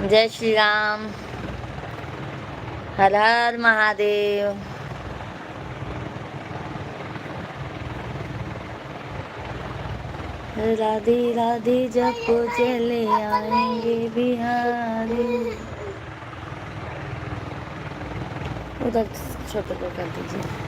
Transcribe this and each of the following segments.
जय श्री राम। हर हर महादेव। राधे राधे जप चले आएंगे बिहारी। उधर छोटे को कर दीजिए।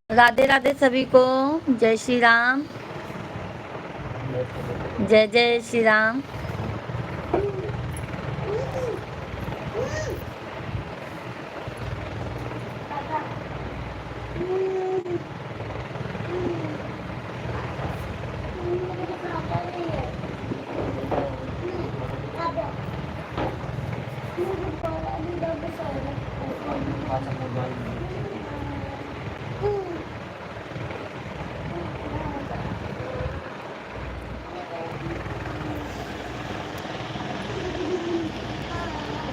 राधे राधे सभी को। जय श्री राम। जय जय श्री राम।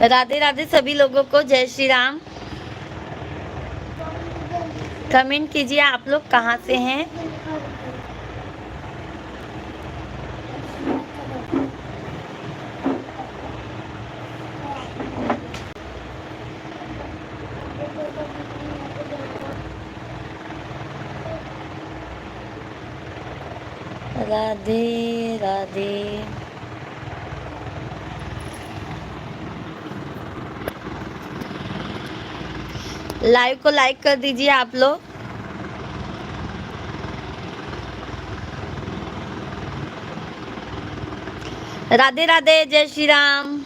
राधे राधे सभी लोगों को जय श्री राम। कमेंट कीजिए आप लोग कहाँ से हैं। राधे राधे। लाइव को लाइक कर दीजिए आप लोग। राधे राधे जय श्री राम।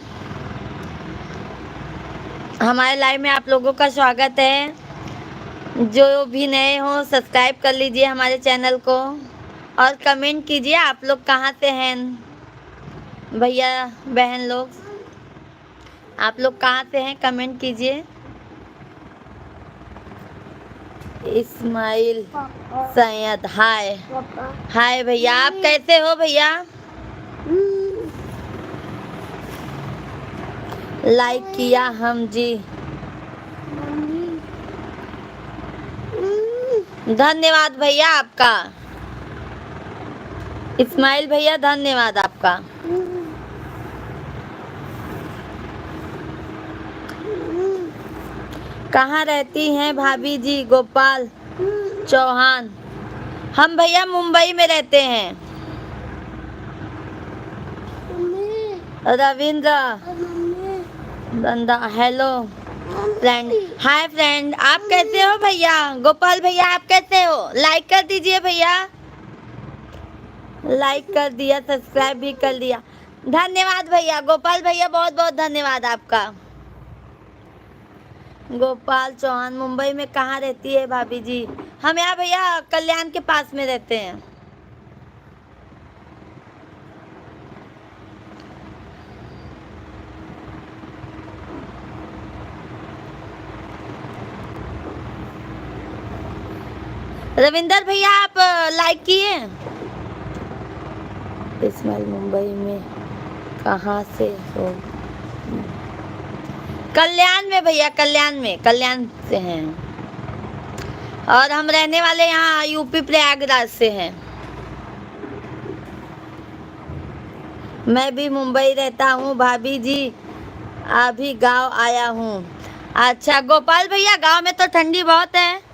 हमारे लाइव में आप लोगों का स्वागत है। जो भी नए हो सब्सक्राइब कर लीजिए हमारे चैनल को और कमेंट कीजिए आप लोग कहाँ से हैं। भैया बहन लोग आप लोग कहाँ से हैं कमेंट कीजिए। इस्माइल सैयद हाय। हाय भैया आप कैसे हो भैया। लाइक किया हम जी। धन्यवाद भैया आपका। इस्माइल भैया धन्यवाद आपका। कहाँ रहती हैं भाभी जी। गोपाल चौहान। हम भैया मुंबई में रहते हैं। रविंद्र बंदा हेलो फ्रेंड। हाय फ्रेंड आप कैसे हो भैया। गोपाल भैया आप कैसे हो। लाइक कर दीजिए भैया। लाइक कर दिया सब्सक्राइब भी कर दिया। धन्यवाद भैया। गोपाल भैया बहुत बहुत धन्यवाद आपका। गोपाल चौहान मुंबई में कहाँ रहती है भाभी जी। हम यहाँ भैया कल्याण के पास में रहते हैं। रविंदर भैया आप लाइक किए। इस्माइल मुंबई में कहाँ से हो। कल्याण में भैया कल्याण से हैं। और हम रहने वाले यहाँ यूपी प्रयागराज से हैं। मैं भी मुंबई रहता हूँ भाभी जी। अभी गांव आया हूँ। अच्छा गोपाल भैया गांव में तो ठंडी बहुत है।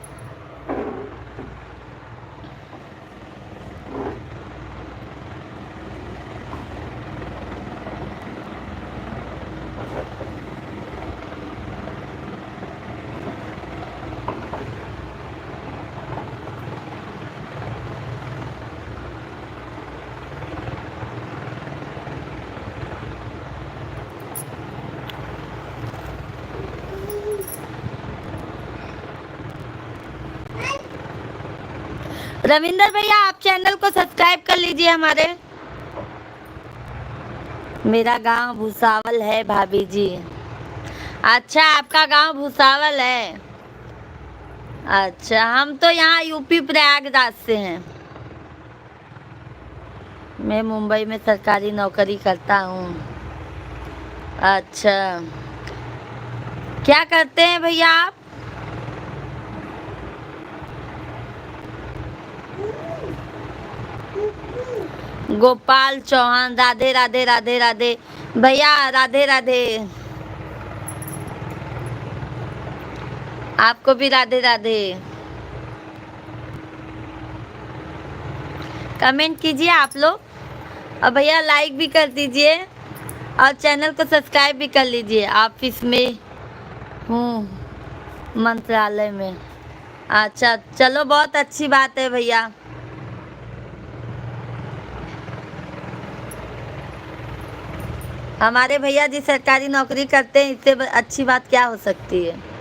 रविंदर भैया आप चैनल को सब्सक्राइब कर लीजिए हमारे। मेरा गांव भुसावल है भाभी जी। अच्छा, आपका गांव भुसावल है। अच्छा, हम तो यहाँ यूपी प्रयागराज से हैं। मैं मुंबई में सरकारी नौकरी करता हूँ। अच्छा, क्या करते हैं भैया आप? गोपाल चौहान, राधे राधे राधे राधे भैया, राधे राधे। आपको भी राधे राधे। कमेंट कीजिए आप लोग, और भैया लाइक भी कर दीजिए, और चैनल को सब्सक्राइब भी कर लीजिए। ऑफिस में हूँ, मंत्रालय में। अच्छा, चलो बहुत अच्छी बात है भैया। हमारे भैया जी सरकारी नौकरी करते हैं, इससे अच्छी बात क्या हो सकती है।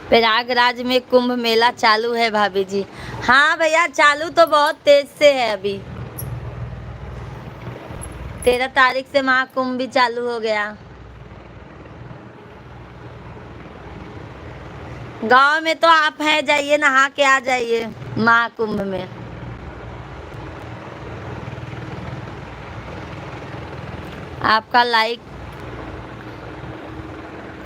प्रयागराज में कुंभ मेला चालू है भाभी जी। हाँ भैया, चालू तो बहुत तेज से है अभी। 13 तारीख से महाकुंभ भी चालू हो गया। गांव में तो आप हैं, जाइए नहा के आ जाइए महाकुंभ में। आपका लाइक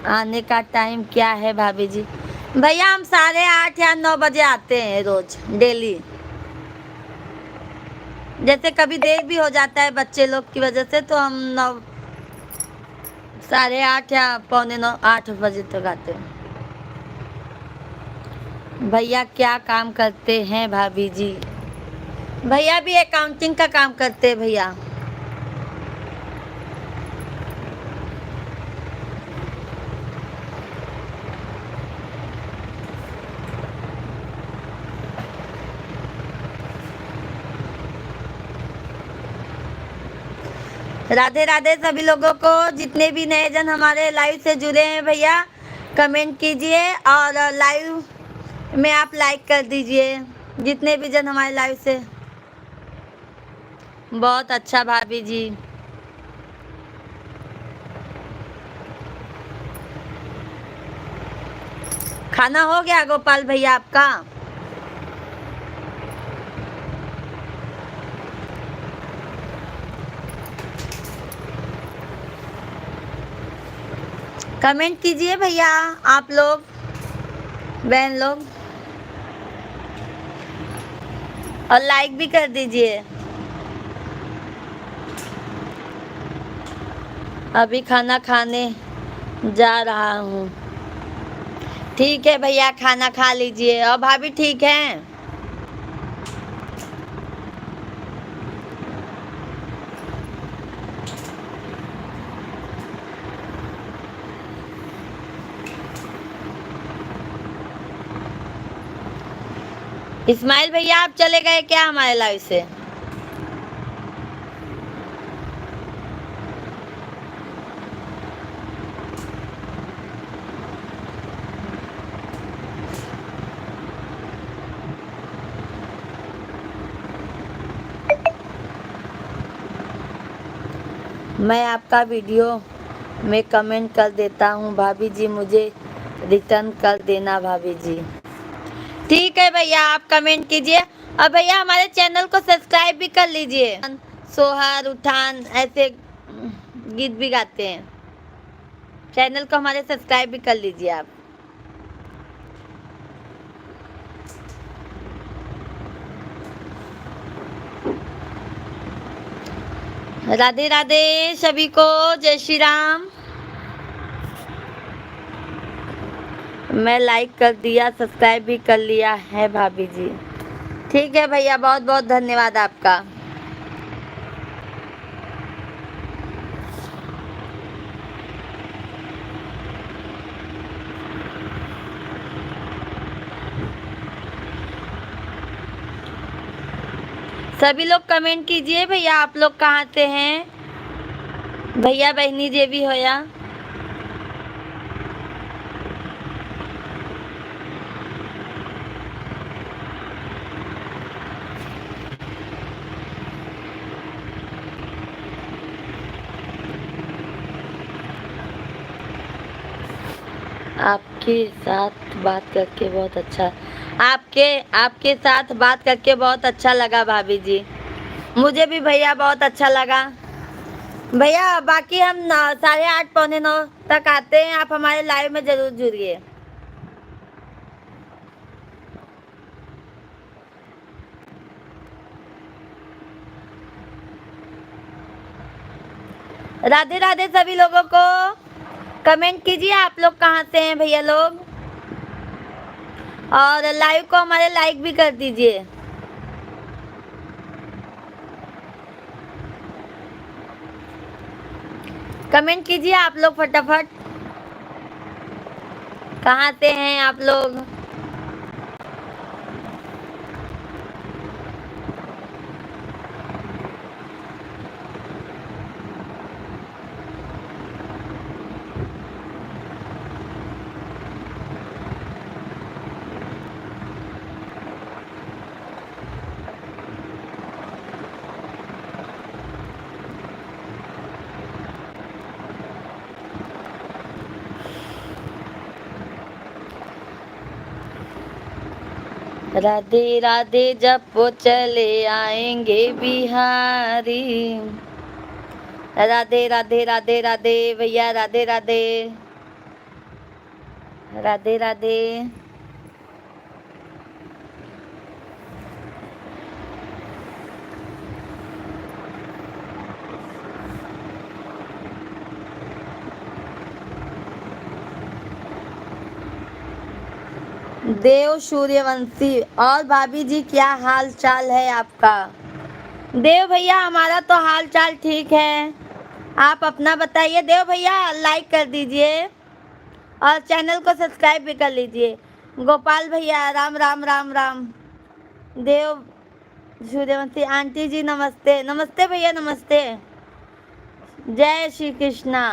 आने का टाइम क्या है भाभी जी? भैया हम 8:30 या 9 बजे आते हैं रोज, डेली। जैसे कभी देर भी हो जाता है बच्चे लोग की वजह से, तो हम 9, 8:30 या 7:45, 8 बजे तक आते हैं। भैया क्या काम करते हैं भाभी जी? भैया भी अकाउंटिंग का काम करते हैं भैया। राधे राधे सभी लोगों को, जितने भी नए जन हमारे लाइव से जुड़े हैं भैया, कमेंट कीजिए, और लाइव में आप लाइक कर दीजिए, जितने भी जन हमारे लाइव से। बहुत अच्छा भाभी जी। खाना हो गया गोपाल भैया आपका? कमेंट कीजिए भैया आप लोग, बहन लोग, और लाइक भी कर दीजिए। अभी खाना खाने जा रहा हूँ। ठीक है भैया, खाना खा लीजिए। और भाभी ठीक हैं? इस्माइल भैया आप चले गए क्या हमारे लाइव से? मैं आपका वीडियो में कमेंट कर देता हूँ भाभी जी, मुझे रिटर्न कर देना भाभी जी। ठीक है भैया, आप कमेंट कीजिए, और भैया हमारे चैनल को सब्सक्राइब भी कर लीजिए। सोहर उठान ऐसे गीत भी गाते हैं। चैनल को हमारे सब्सक्राइब भी कर लीजिए आप। राधे राधे सभी को, जय श्री राम। मैं लाइक कर दिया, सब्सक्राइब भी कर लिया है भाभी जी। ठीक है भैया, बहुत बहुत धन्यवाद आपका। सभी लोग कमेंट कीजिए भैया, आप लोग कहाँ से हैं? भैया बहनी जे भी होया। आपके साथ बात करके बहुत अच्छा, आपके साथ बात करके बहुत अच्छा लगा भाभी जी। मुझे भी भैया बहुत अच्छा लगा। भैया बाकी हम 8:30 पौने 9 तक आते हैं, आप हमारे लाइव में जरूर जुड़िए। राधे राधे सभी लोगों को। कमेंट कीजिए आप लोग कहाँ से हैं भैया लोग, और लाइव को हमारे लाइक भी कर दीजिए। कमेंट कीजिए आप लोग फटाफट, कहाँ से हैं आप लोग। राधे राधे जब वो चले आएंगे बिहारी। राधे राधे राधे राधे भैया, राधे राधे राधे राधे। देव सूर्यवंशी और भाभी जी क्या हाल चाल है आपका? देव भैया हमारा तो हाल चाल ठीक है, आप अपना बताइए। देव भैया लाइक कर दीजिए और चैनल को सब्सक्राइब भी कर लीजिए। गोपाल भैया राम राम राम राम। देव सूर्यवंशी आंटी जी नमस्ते। नमस्ते भैया नमस्ते। जय श्री कृष्णा।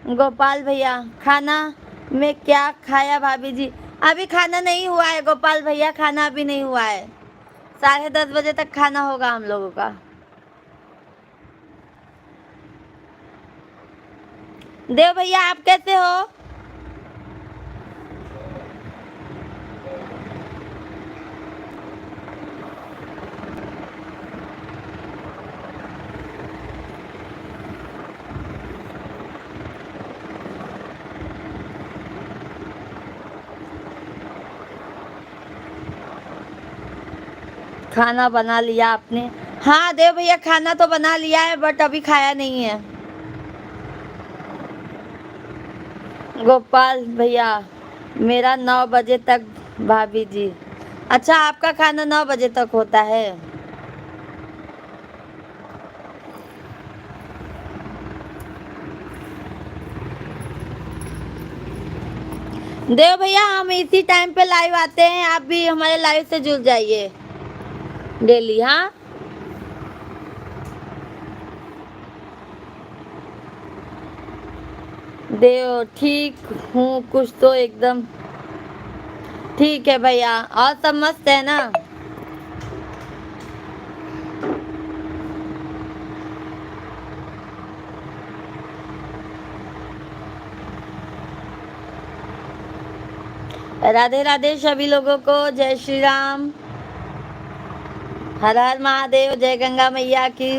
गोपाल भैया खाना में क्या खाया भाभी जी? अभी खाना नहीं हुआ है गोपाल भैया, खाना अभी नहीं हुआ है। 10:30 बजे तक खाना होगा हम लोगों का। देव भैया आप कैसे हो? खाना बना लिया आपने? हाँ देव भैया खाना तो बना लिया है, बट अभी खाया नहीं है। गोपाल भैया मेरा 9 बजे तक भाभी जी। अच्छा आपका खाना 9 बजे तक होता है? देव भैया हम इसी टाइम पे लाइव आते हैं, आप भी हमारे लाइव से जुड़ जाइए डेली। हाँ देव ठीक हूँ, कुछ तो एकदम ठीक है भैया। और सब मस्त है ना? राधे राधे सभी लोगों को। जय श्री राम, हर हर महादेव, जय गंगा मैया की।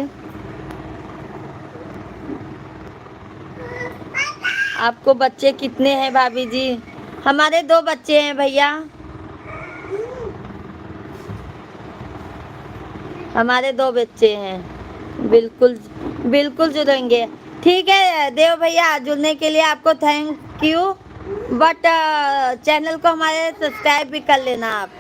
आपको बच्चे कितने हैं भाभी जी? हमारे 2 बच्चे हैं भैया, हमारे 2 बच्चे हैं। बिल्कुल बिल्कुल जुड़ेंगे। ठीक है देव भैया, जुड़ने के लिए आपको थैंक यू, बट चैनल को हमारे सब्सक्राइब भी कर लेना आप।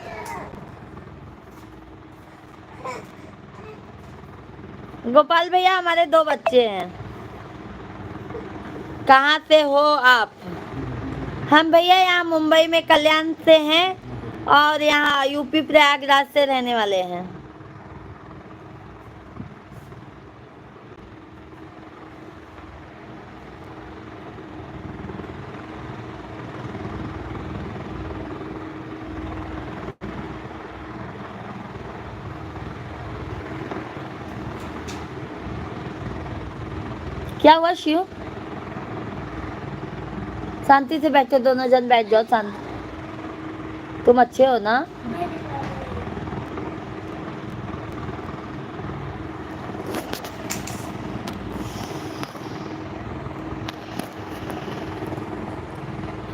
गोपाल भैया हमारे 2 बच्चे हैं। कहाँ से हो आप? हम भैया यहाँ मुंबई में कल्याण से हैं, और यहाँ यूपी प्रयागराज से रहने वाले हैं। क्या हुआ शिव? शांति से बैठो, दोनों जन बैठ जाओ शांति। तुम अच्छे हो ना?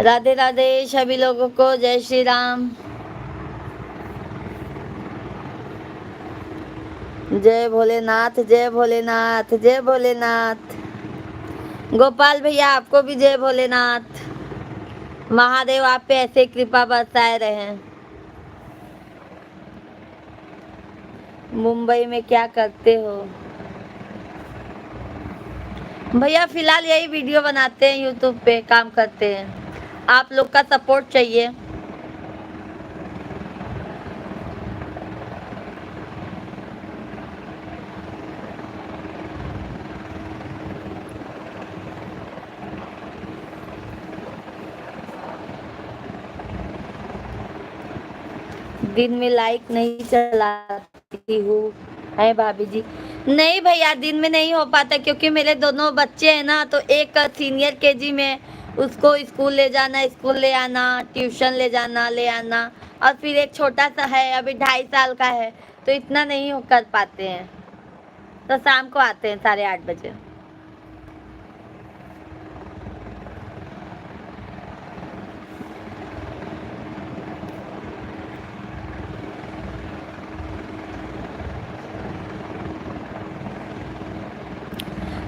राधे राधे सभी लोगों को, जय श्री राम। जय भोलेनाथ, जय भोलेनाथ, जय भोलेनाथ। गोपाल भैया आपको भी जय भोलेनाथ। महादेव आप पे ऐसे कृपा बरसाए रहे। मुंबई में क्या करते हो? भैया फिलहाल यही वीडियो बनाते हैं, यूट्यूब पे काम करते हैं। आप लोग का सपोर्ट चाहिए। दिन में लाइक नहीं चलाती हूँ है भाभी जी। नहीं भैया दिन में नहीं हो पाता क्योंकि मेरे दोनों बच्चे हैं ना, तो एक सीनियर केजी में, उसको स्कूल ले जाना, स्कूल ले आना, ट्यूशन ले जाना ले आना, और फिर एक छोटा सा है अभी 2.5 साल का है, तो इतना नहीं कर पाते हैं, तो शाम को आते हैं 8:30 बजे।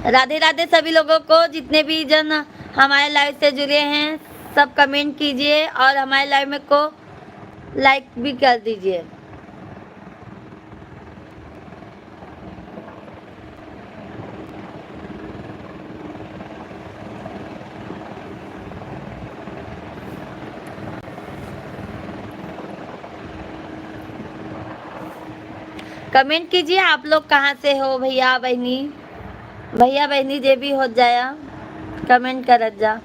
राधे राधे सभी लोगों को, जितने भी जन हमारे लाइव से जुड़े हैं सब कमेंट कीजिए और हमारे लाइव में को लाइक भी कर दीजिए। कमेंट कीजिए आप लोग कहाँ से हो भैया बहनी, भैया बहनी जे भी हो जाया, कमेंट करत जा।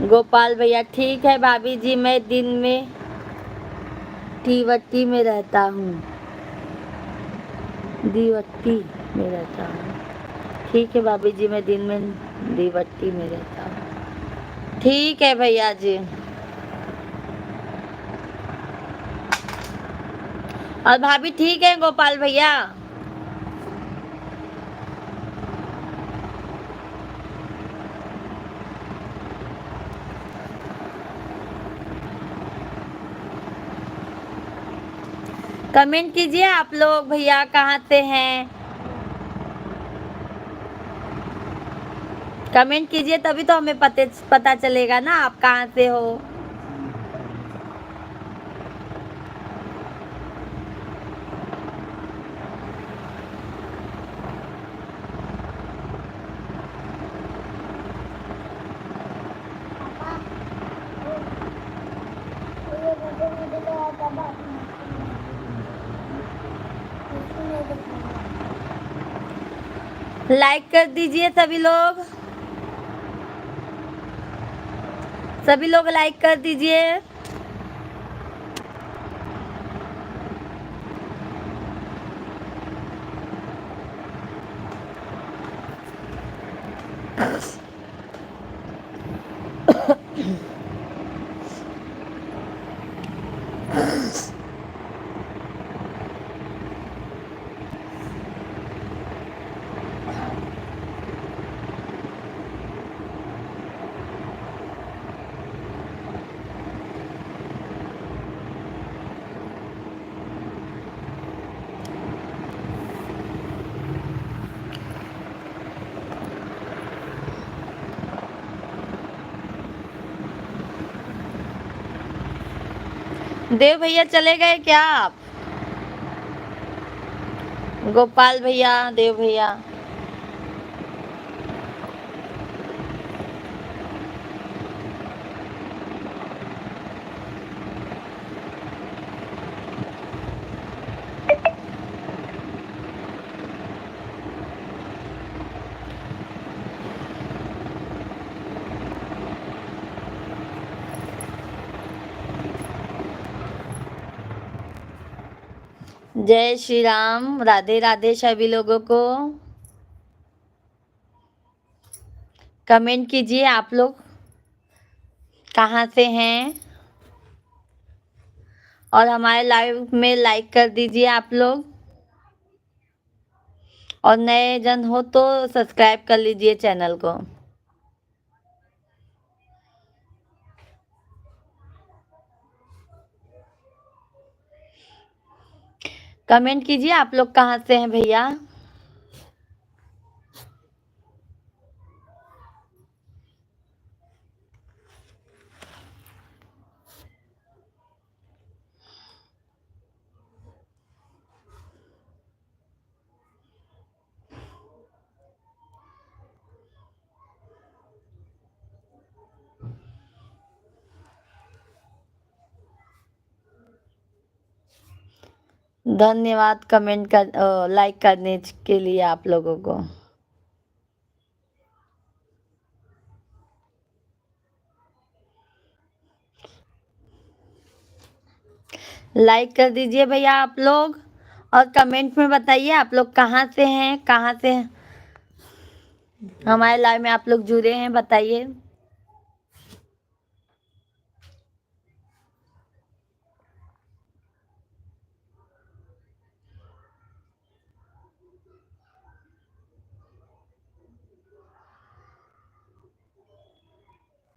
गोपाल भैया ठीक है भाभी जी, मैं दिन में दीवट्टी में रहता हूँ, दीवट्टी में रहता हूँ। ठीक है भाभी जी, मैं दिन में दीवट्टी में रहता हूँ। ठीक है भैया जी। और भाभी ठीक है गोपाल भैया? कमेंट कीजिए आप लोग भैया कहाँ से हैं, कमेंट कीजिए तभी तो हमें पता चलेगा ना आप कहाँ से हो। लाइक कर दीजिए सभी लोग, सभी लोग लाइक कर दीजिए। देव भैया चले गए क्या आप? गोपाल भैया, देव भैया। जय श्री राम। राधे राधे सभी लोगों को। कमेंट कीजिए आप लोग कहाँ से हैं, और हमारे लाइव में लाइक कर दीजिए आप लोग, और नए जन हो तो सब्सक्राइब कर लीजिए चैनल को। कमेंट कीजिए आप लोग कहाँ से हैं भैया। धन्यवाद कमेंट कर लाइक करने के लिए आप लोगों को। लाइक कर दीजिए भैया आप लोग, और कमेंट में बताइए आप लोग कहाँ से हैं, कहाँ से हमारे लाइव में आप लोग जुड़े हैं, बताइए।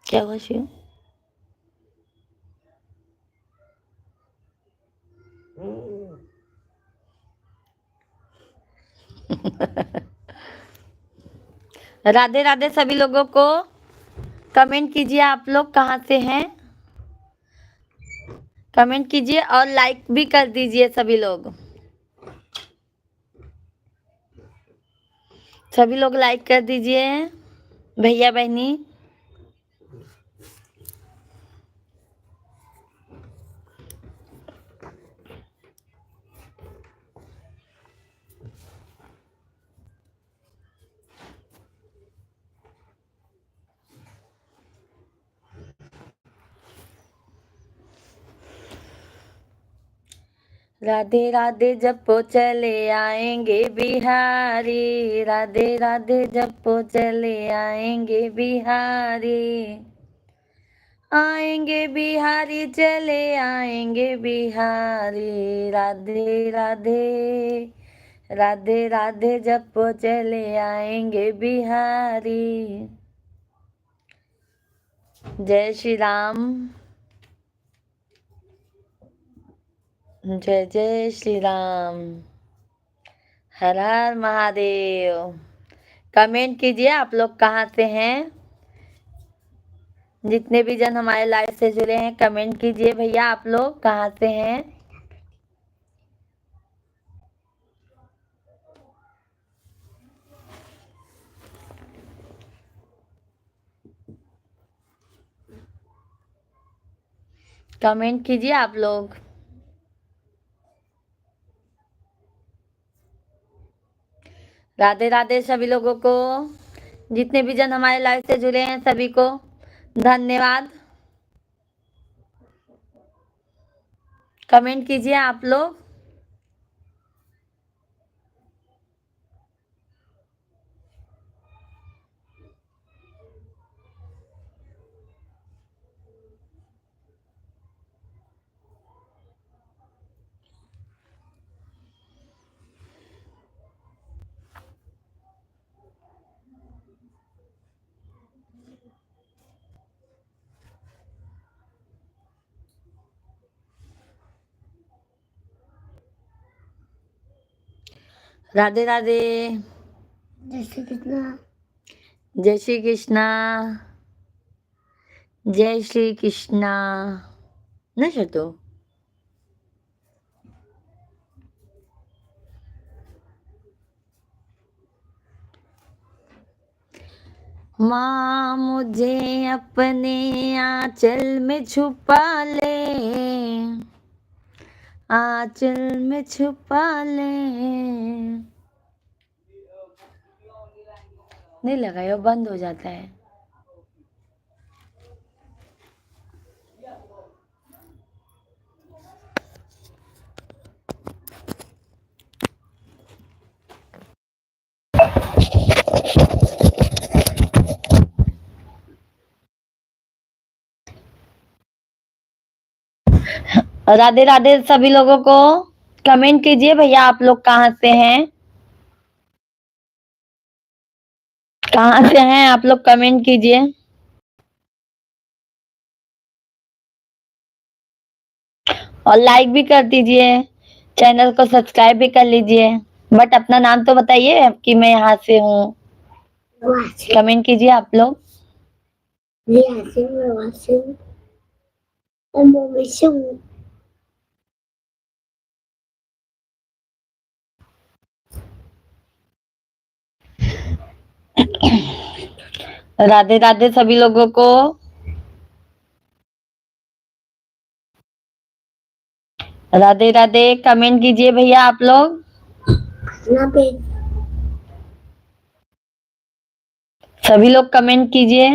क्या हुआ शिव? राधे राधे सभी लोगों को। कमेंट कीजिए आप लोग कहाँ से हैं, कमेंट कीजिए और लाइक भी कर दीजिए सभी लोग। सभी लोग लाइक कर दीजिए भैया बहनी। राधे राधे जपो चले आएंगे बिहारी, राधे राधे जपो चले आएंगे बिहारी, आएंगे बिहारी चले आएंगे बिहारी, राधे राधे राधे राधे जपो चले आएंगे बिहारी। जय श्री राम। जय जय श्री राम। हर हर महादेव। कमेंट कीजिए आप लोग कहाँ से हैं, जितने भी जन हमारे लाइव से जुड़े हैं कमेंट कीजिए भैया आप लोग कहाँ से हैं। कमेंट कीजिए आप लोग। राधे राधे सभी लोगों को, जितने भी जन हमारे लाइव से जुड़े हैं सभी को धन्यवाद। कमेंट कीजिए आप लोग। राधे राधे। जय श्री कृष्णा। जय श्री कृष्णा। जय श्री कृष्णा। न छतो माँ मुझे अपने आंचल में छुपा ले, आंचल में छुपा ले। नहीं लगाया, बंद हो जाता है। राधे राधे सभी लोगों को। कमेंट कीजिए भैया आप लोग कहाँ से हैं, कहाँ से हैं आप लोग, कमेंट कीजिए। और लाइक भी कर दीजिए, चैनल को सब्सक्राइब भी कर लीजिए। बट अपना नाम तो बताइए कि मैं यहाँ से हूँ। कमेंट कीजिए आप लोग। राधे राधे सभी लोगों को। राधे राधे कमेंट कीजिए भैया आप लोग। सभी लोग कमेंट कीजिए।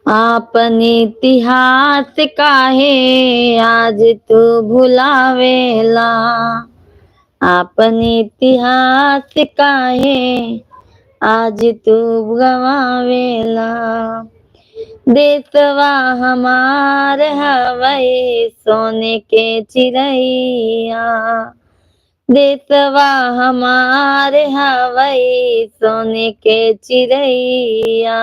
आपने इतिहास काहे आज तू भुलावेला, आपने इतिहास काहे आज तू गवावेला। देशवा हमार हवै सोने के चिड़ैया, देशवा हमार हवै सोने के चिड़ैया।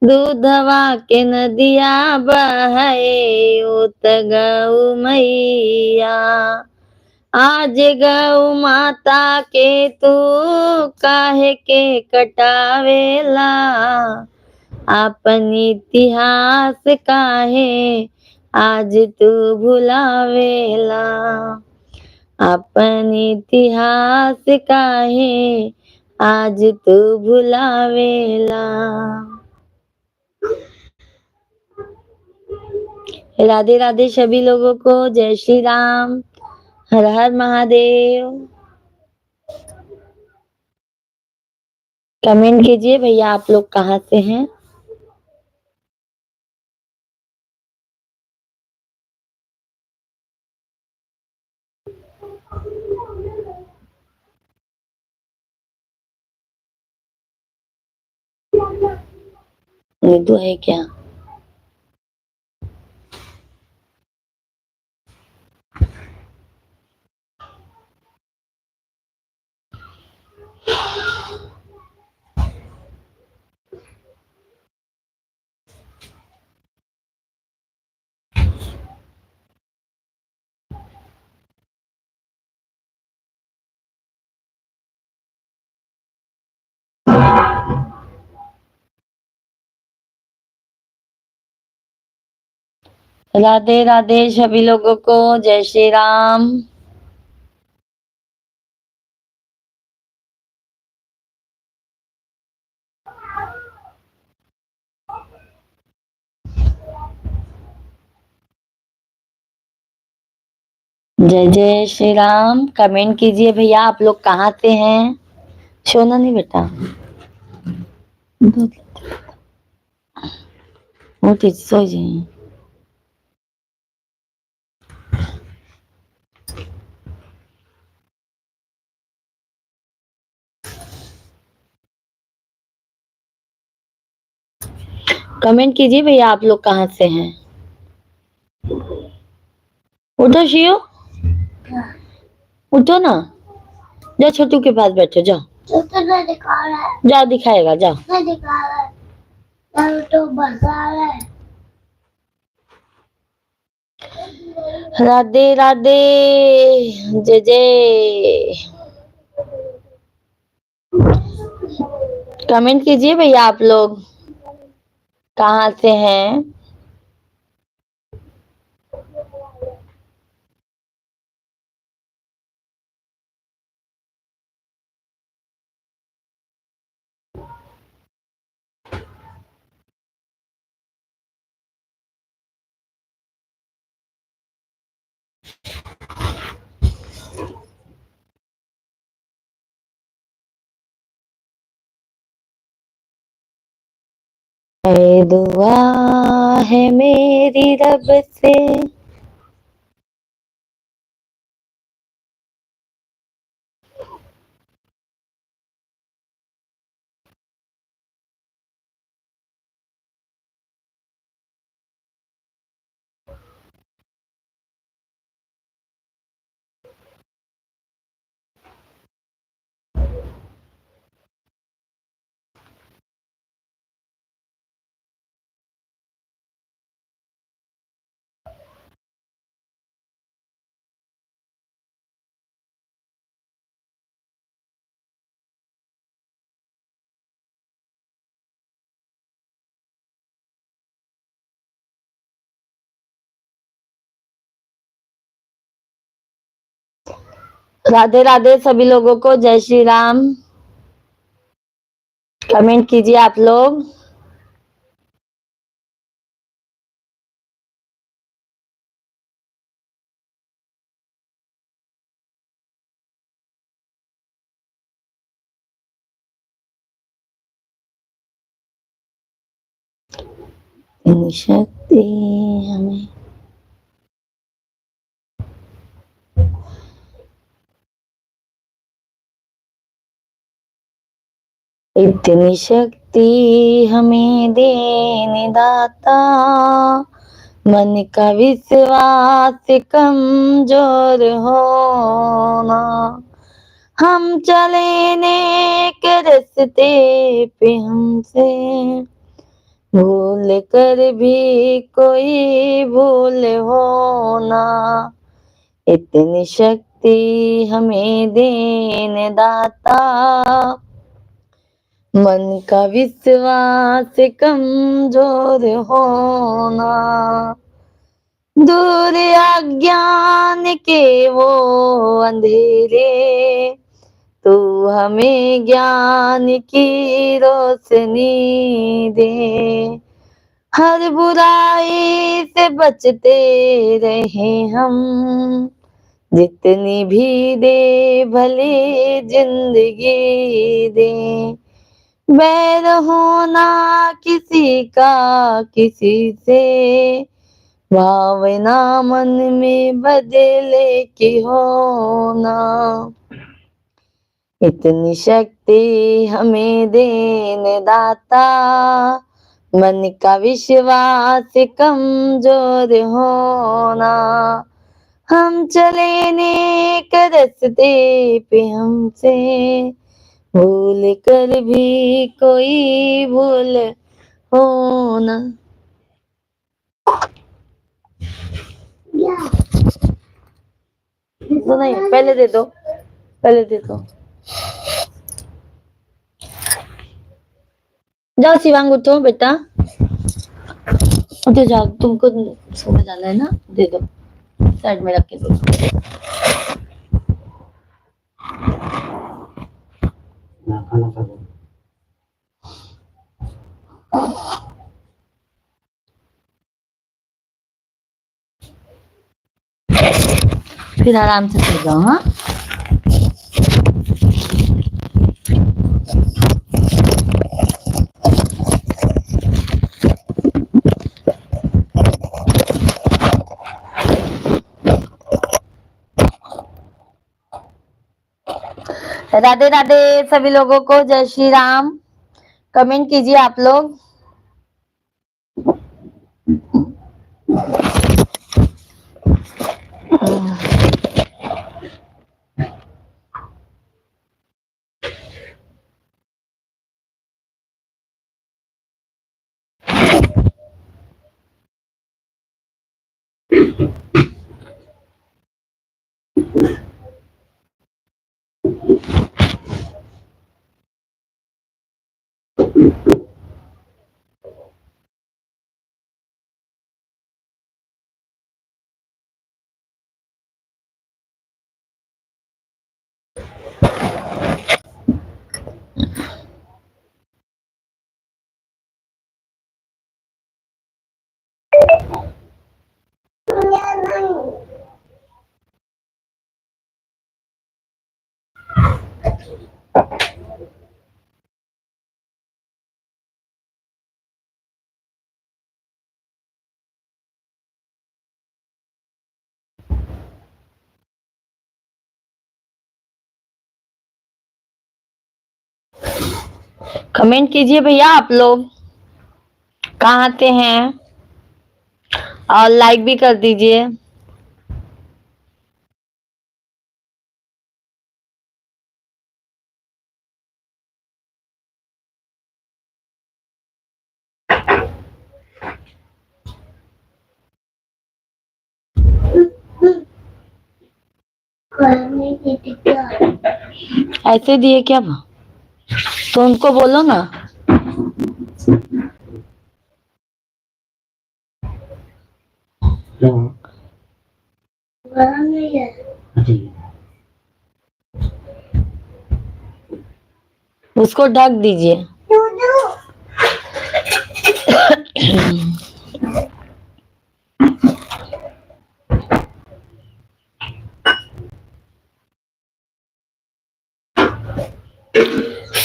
दूधवा के नदिया बहे उत गौ मैया, आज गौ माता के तू काहे के कटावेला। अपन इतिहास काहे आज तू भुलावेला, अपन इतिहास काहे आज तू भुलावेला। राधे राधे सभी लोगों को। जय श्री राम, हर हर महादेव। कमेंट कीजिए भैया आप लोग कहाँ से हैं। नीतू है क्या? राधे राधे सभी लोगों को। जय श्री राम। जय जय श्री राम। कमेंट कीजिए भैया आप लोग कहाँ से हैं। सोना नहीं बेटा, उठी सो जाइए। कमेंट कीजिए भैया आप लोग कहाँ से हैं। उठो शियो, उठो ना, जाओ छोटू के पास बैठो, जाओ। छोटू नहीं दिखा रहा है। जाओ दिखाएगा, जाओ। नहीं दिखा रहा है, तो बसा रहा है। राधे राधे, जय जय। कमेंट कीजिए भैया आप लोग कहाँ से हैं। है दुआ है मेरी रब से। राधे राधे सभी लोगों को, जय श्री राम। कमेंट कीजिए आप लोग। शक्ति हमें इतनी शक्ति हमें देने दाता, मन का विश्वास कमजोर होना। हम चले नेक रास्ते पे हमसे भूल कर भी कोई भूल होना। इतनी शक्ति हमें देने दाता, मन का विश्वास कमजोर होना। दूर अज्ञान के वो अंधेरे, तू हमें ज्ञान की रोशनी दे। हर बुराई से बचते रहे हम, जितनी भी दे भले जिंदगी दे। बैर होना किसी का किसी से, भावना मन में बदले की होना। इतनी शक्ति हमें देने दाता, मन का विश्वास कमजोर होना। हम चले नेक रास्ते पे हमसे भूल कर भी कोई भूल होना। तो नहीं, पहले दे दो, पहले दे दो। जाओ शिवांग, उठो बेटा, उठो जाओ, तुमको सोने जाना है ना, दे दो, साइड में रख के दो। फिर आराम से सो जाओ। हाँ, राधे राधे सभी लोगों को, जय श्री राम। कमेंट कीजिए आप लोग। कमेंट कीजिए भैया आप लोग कहाँ से हैं और लाइक भी कर दीजिए। ऐसे दिए क्या? तो उनको बोलो ना। उसको ढक दीजिए।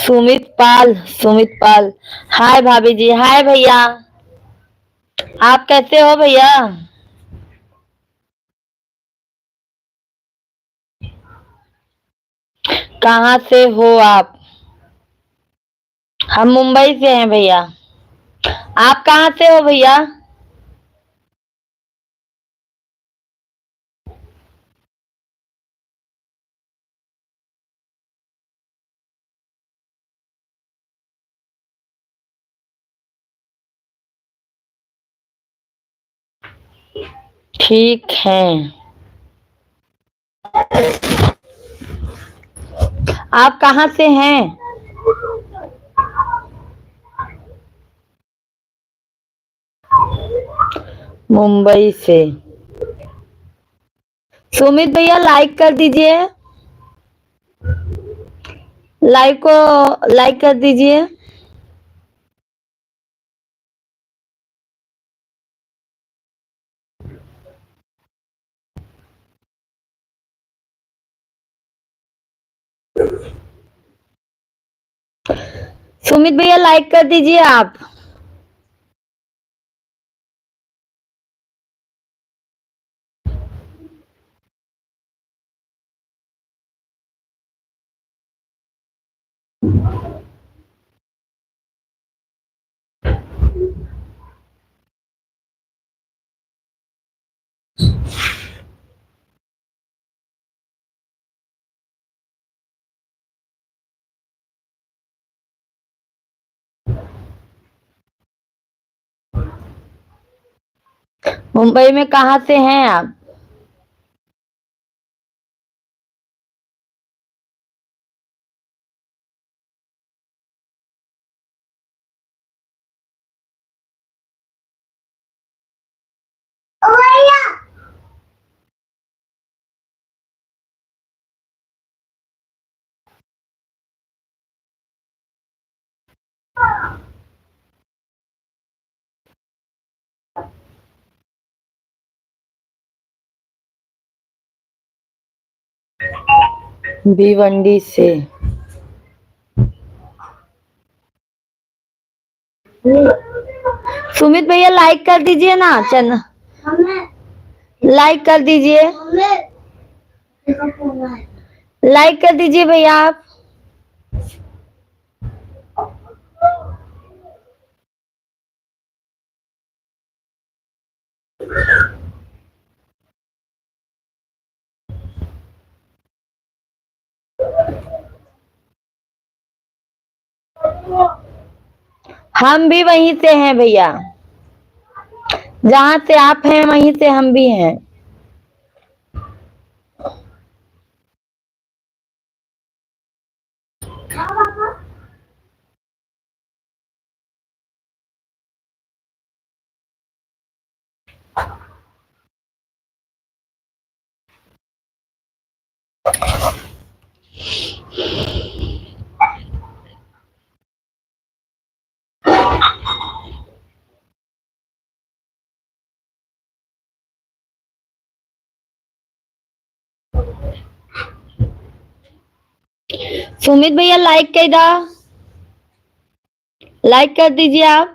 सुमित पाल। हाय भाभी जी, हाय भैया। आप कैसे हो भैया? कहाँ से हो आप? हम मुंबई से हैं भैया। आप कहाँ से हो भैया? ठीक है। आप कहाँ से हैं? मुंबई से। सुमित भैया लाइक कर दीजिए। लाइक कर दीजिए। सुमित भैया लाइक कर दीजिए आप। मुंबई में कहाँ से हैं आप? भिवंडी से। सुमित भैया लाइक कर दीजिए ना चैनल। लाइक कर दीजिए। लाइक कर दीजिए भैया आप। हम भी वहीं से हैं भैया। जहाँ से आप हैं वहीं से हम भी हैं। सुमित भैया लाइक कर दीजिए आप।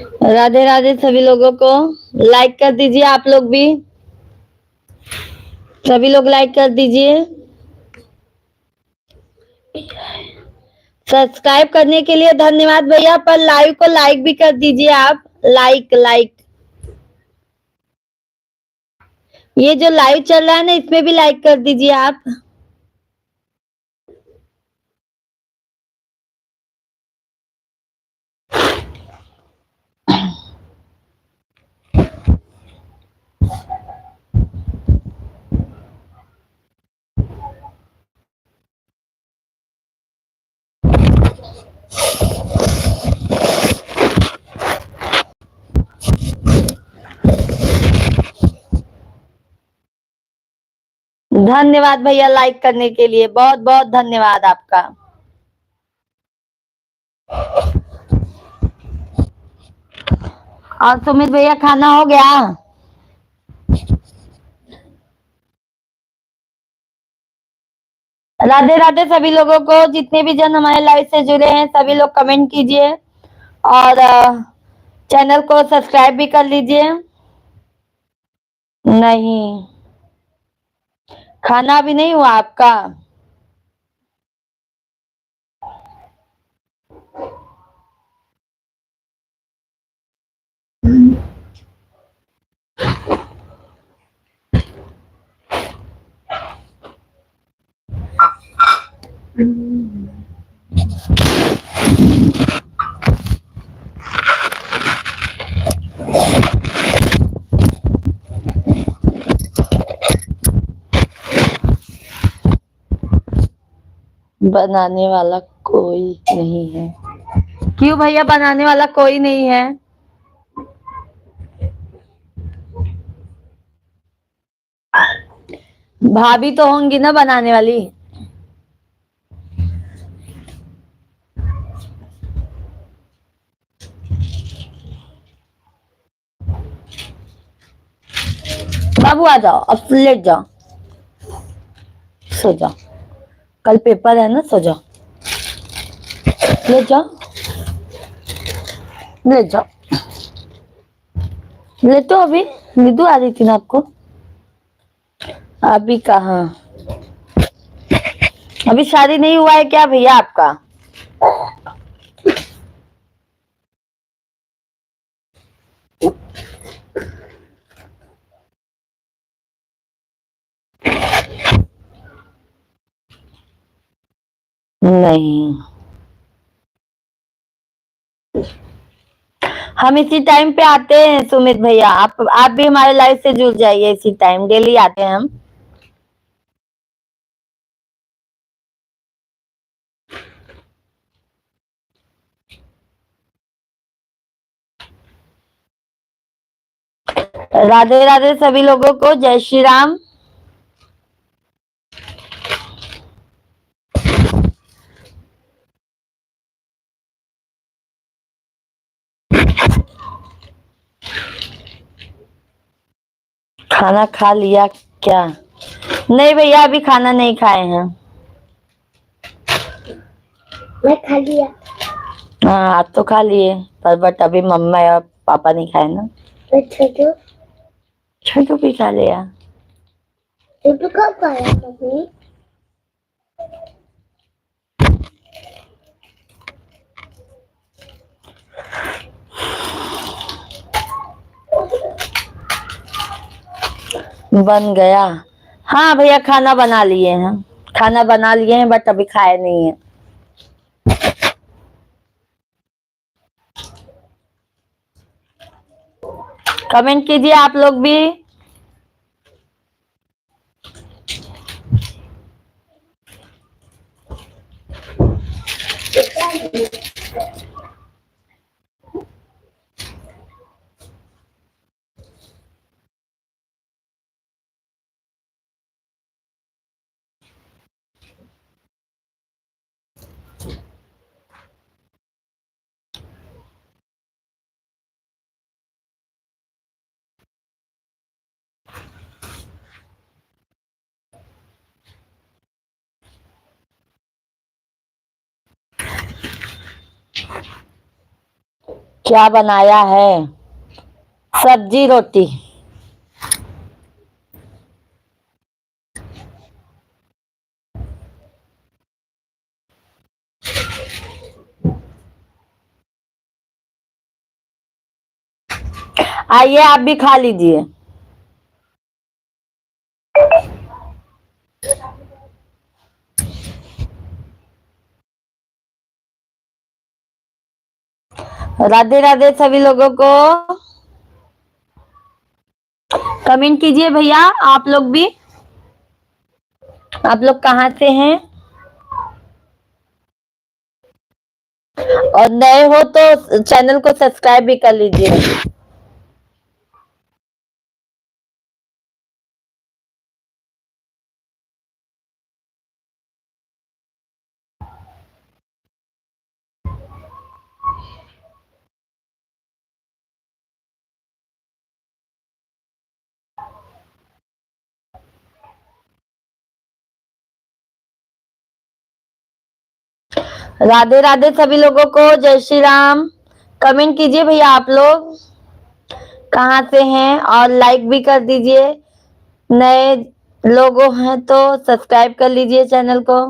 राधे राधे सभी लोगों को। लाइक कर दीजिए आप लोग भी, सभी लोग लाइक कर दीजिए। सब्सक्राइब करने के लिए धन्यवाद भैया, पर लाइव को लाइक भी कर दीजिए आप। लाइक लाइक, ये जो लाइव चल रहा है ना, इसमें भी लाइक कर दीजिए आप। धन्यवाद भैया लाइक करने के लिए, बहुत बहुत धन्यवाद आपका। और सुमित भैया खाना हो गया? राधे राधे सभी लोगों को, जितने भी जन हमारे लाइव से जुड़े हैं सभी लोग कमेंट कीजिए और चैनल को सब्सक्राइब भी कर लीजिए। नहीं, खाना अभी नहीं हुआ आपका? बनाने वाला कोई नहीं है? क्यों भैया, बनाने वाला कोई नहीं है? भाभी तो होंगी ना बनाने वाली। बाबू आ जाओ, अब लेट जाओ, सो जाओ, कल पेपर है ना, सो जाओ, लेट जाओ, लेट जाओ, लेटो। अभी नींदू आ रही थी ना आपको? अभी कहाँ, अभी शादी नहीं हुआ है क्या भैया आपका? नहीं, हम इसी टाइम पे आते हैं सुमित भैया, आप भी हमारे लाइफ से जुड़ जाइए, इसी टाइम डेली आते हैं हम। राधे राधे सभी लोगों को, जय श्री राम। खाना खा लिया क्या? नहीं भैया, अभी खाना नहीं खाए हैं। मैं खा लिया। हाँ, आप तो खा लिए, पर बट अभी मम्मा और पापा नहीं खाए ना। छोटू, छोटू भी खा लिया। छोटू कब खाया मम्मी? बन गया। हाँ भैया, खाना बना लिए हैं, खाना बना लिए हैं, बट अभी खाए नहीं है। कमेंट कीजिए आप लोग भी। क्या बनाया है? सब्जी रोटी। आइए आप भी खा लीजिए। राधे राधे सभी लोगों को। कमेंट कीजिए भैया आप लोग भी। आप लोग कहाँ से हैं? और नए हो तो चैनल को सब्सक्राइब भी कर लीजिए। राधे राधे सभी लोगों को। जय श्री राम। कमेंट कीजिए भैया आप लोग कहाँ से हैं और लाइक भी कर दीजिए। नए लोगों हैं तो सब्सक्राइब कर लीजिए चैनल को।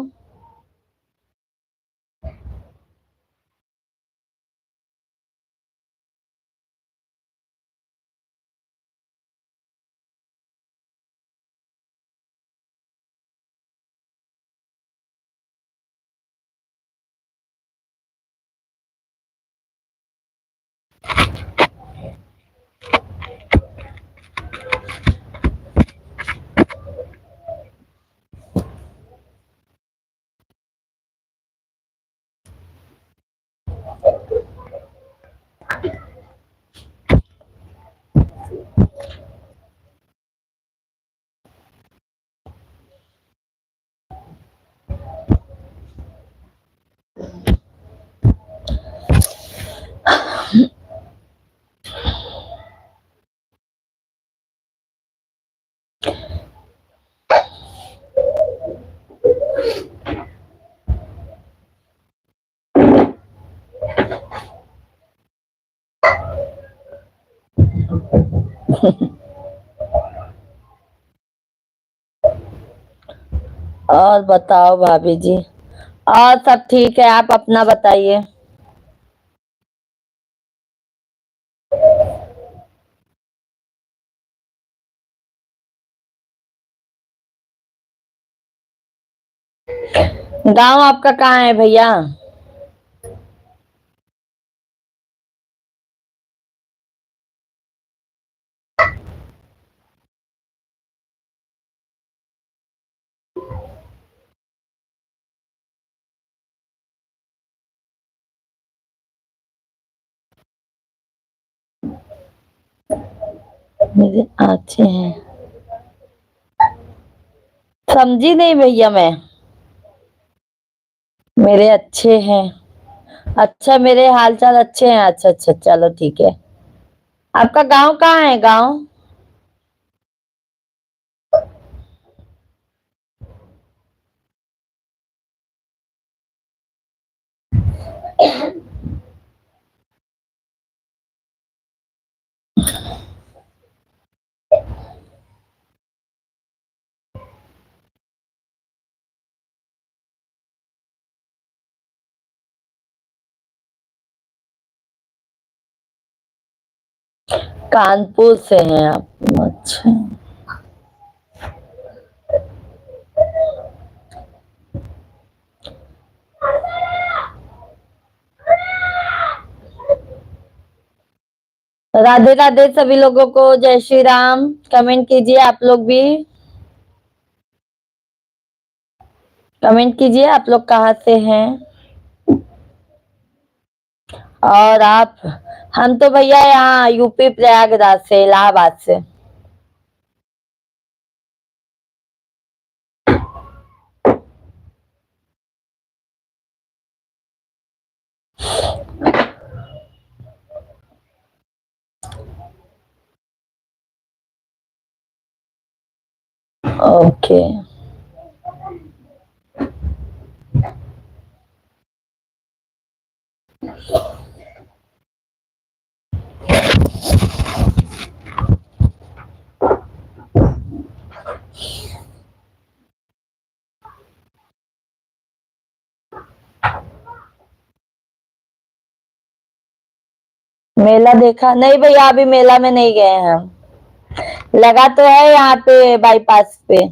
और बताओ भाभी जी। और सब ठीक है आप अपना बताइए। गांव आपका कहाँ है भैया? मेरे अच्छे हैं। समझी नहीं भैया मैं। मेरे अच्छे हैं। अच्छा मेरे हाल चाल अच्छे हैं। अच्छा अच्छा चलो ठीक है। आपका गांव कहाँ है गांव? कानपुर से हैं आप? अच्छा। राधे राधे सभी लोगों को। जय श्री राम। कमेंट कीजिए आप लोग भी। कमेंट कीजिए आप लोग कहाँ से हैं। और आप? हम तो भैया यहाँ यूपी प्रयागराज से, इलाहाबाद से। ओके। मेला देखा नहीं भैया, अभी मेला में नहीं गए हैं हम। लगा तो है यहाँ पे बाईपास पे।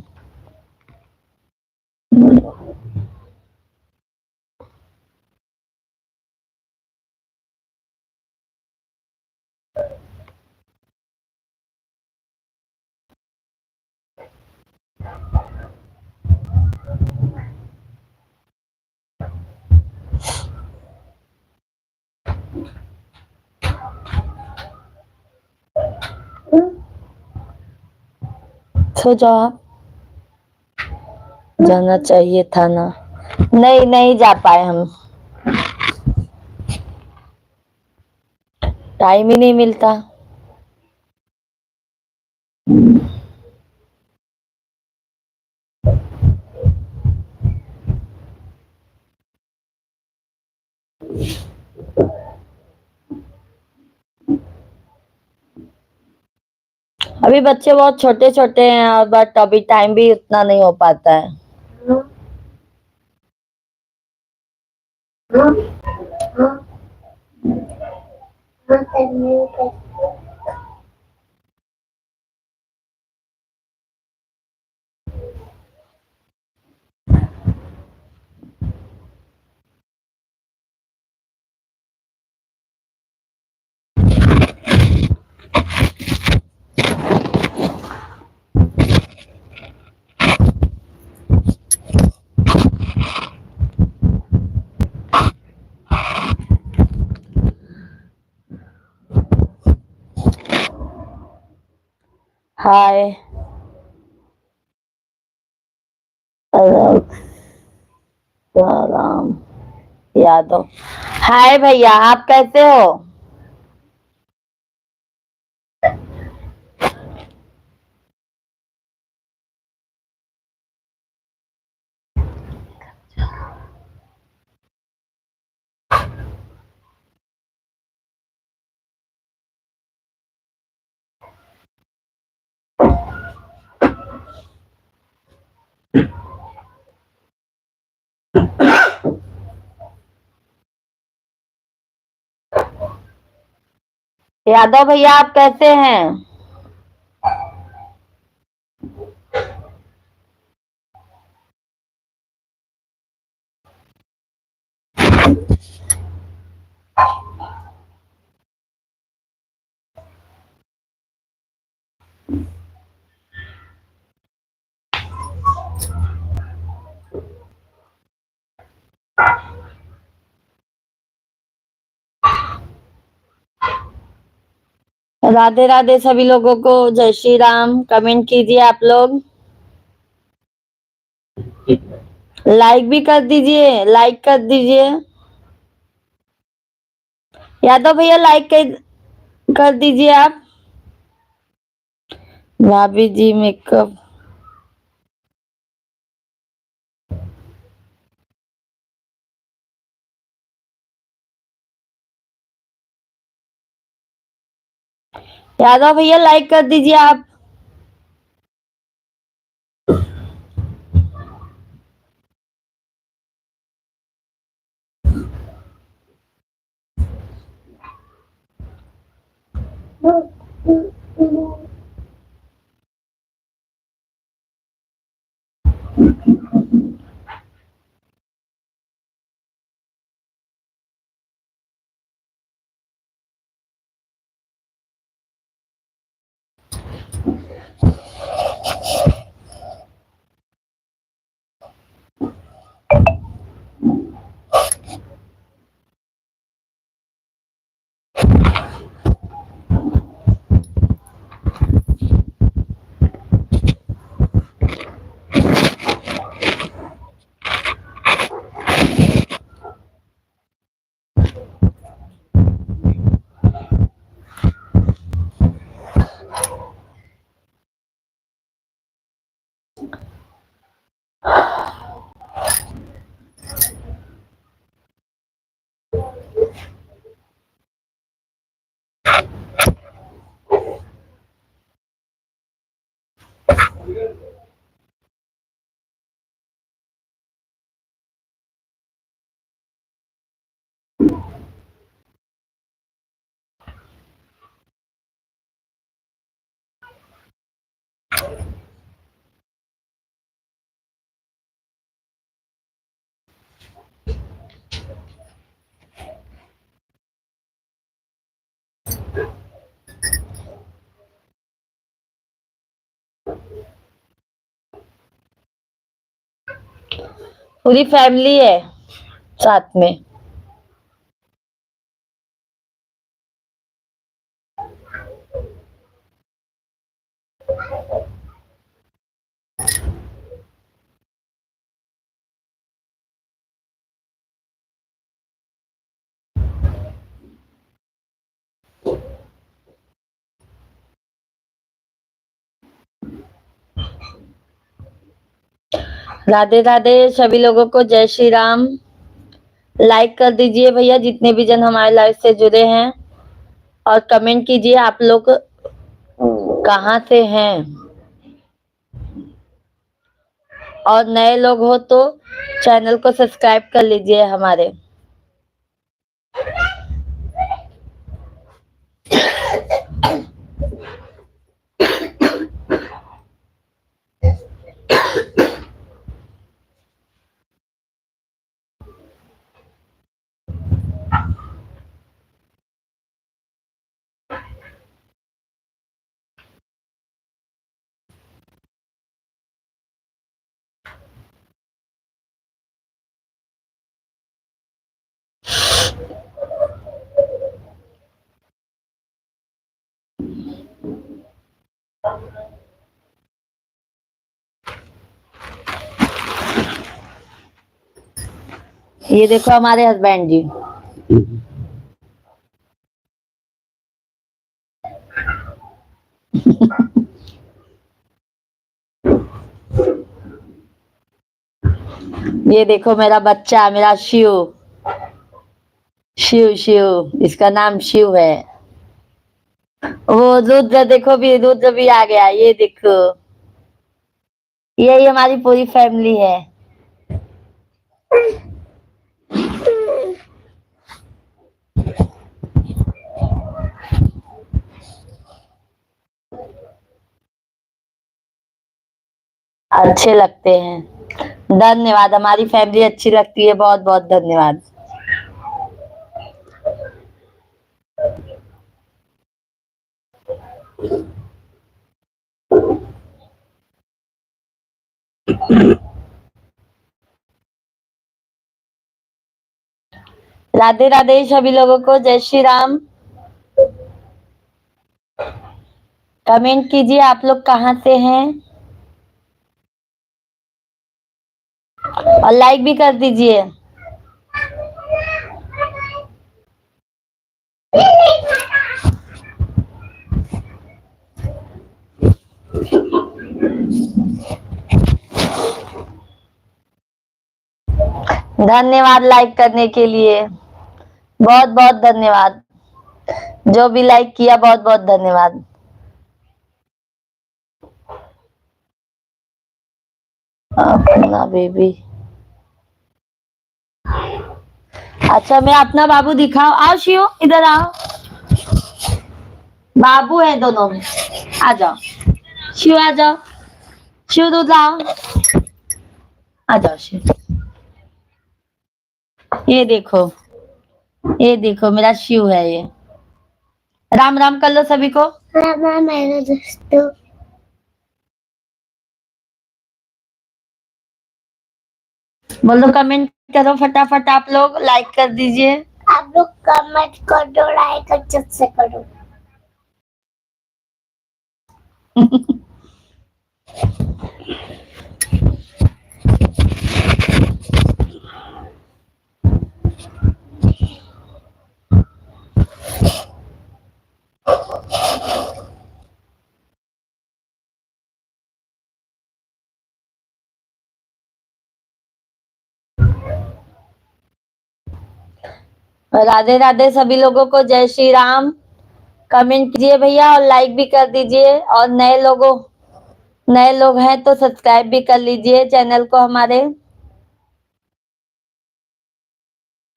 सो जाओ आप। जाना चाहिए था ना। नहीं नहीं जा पाए हम, टाइम ही नहीं मिलता। अभी बच्चे बहुत छोटे छोटे हैं और बट अभी टाइम भी उतना नहीं हो पाता है। हाय राम यादव। हाय भैया, आप कैसे हो? यादव भैया, आप कैसे हैं? राधे राधे सभी लोगों को, जय श्री राम। कमेंट कीजिए आप लोग, लाइक भी कर दीजिए, लाइक कर दीजिए। यादव भैया लाइक कर दीजिए आप। भाभी जी मेकअप। यादव भैया लाइक कर दीजिए आप। पूरी फैमिली है साथ में। राधे राधे सभी लोगों को, जय श्री राम। लाइक कर दीजिए भैया जितने भी जन हमारे लाइव से जुड़े हैं, और कमेंट कीजिए आप लोग कहाँ से हैं, और नए लोग हो तो चैनल को सब्सक्राइब कर लीजिए हमारे। ये देखो हमारे हस्बैंड जी। ये देखो मेरा बच्चा, मेरा शिव। शिव शिव, इसका नाम शिव है। वो रुद्र देखो, भी रुद्र भी आ गया, ये देखो। यही हमारी पूरी फैमिली है। अच्छे लगते हैं, धन्यवाद। हमारी फैमिली अच्छी लगती है, बहुत बहुत धन्यवाद। राधे राधे सभी लोगों को, जय श्री राम। कमेंट कीजिए आप लोग कहाँ से हैं, और लाइक भी कर दीजिए। धन्यवाद लाइक करने के लिए, बहुत बहुत धन्यवाद। जो भी लाइक किया बहुत बहुत धन्यवाद। अपना बेबी। अच्छा मैं अपना बाबू दिखाओ, आओ शिव इधर आओ। बाबू है दोनों में, आ जाओ शिव, आ जाओ शिव, दूध लाओ, आ जाओ शिव। ये देखो मेरा शिव है ये। राम राम कर लो सभी को। राम राम मेरे दोस्तों। बोलो कमेंट करो फटाफट, आप लोग लाइक कर दीजिए। आप लोग कमेंट कर दो, लाइक अच्छे से करो। राधे राधे सभी लोगों को, जय श्री राम। कमेंट कीजिए भैया और लाइक भी कर दीजिए, और नए लोगों नए लोग हैं तो सब्सक्राइब भी कर लीजिए चैनल को हमारे,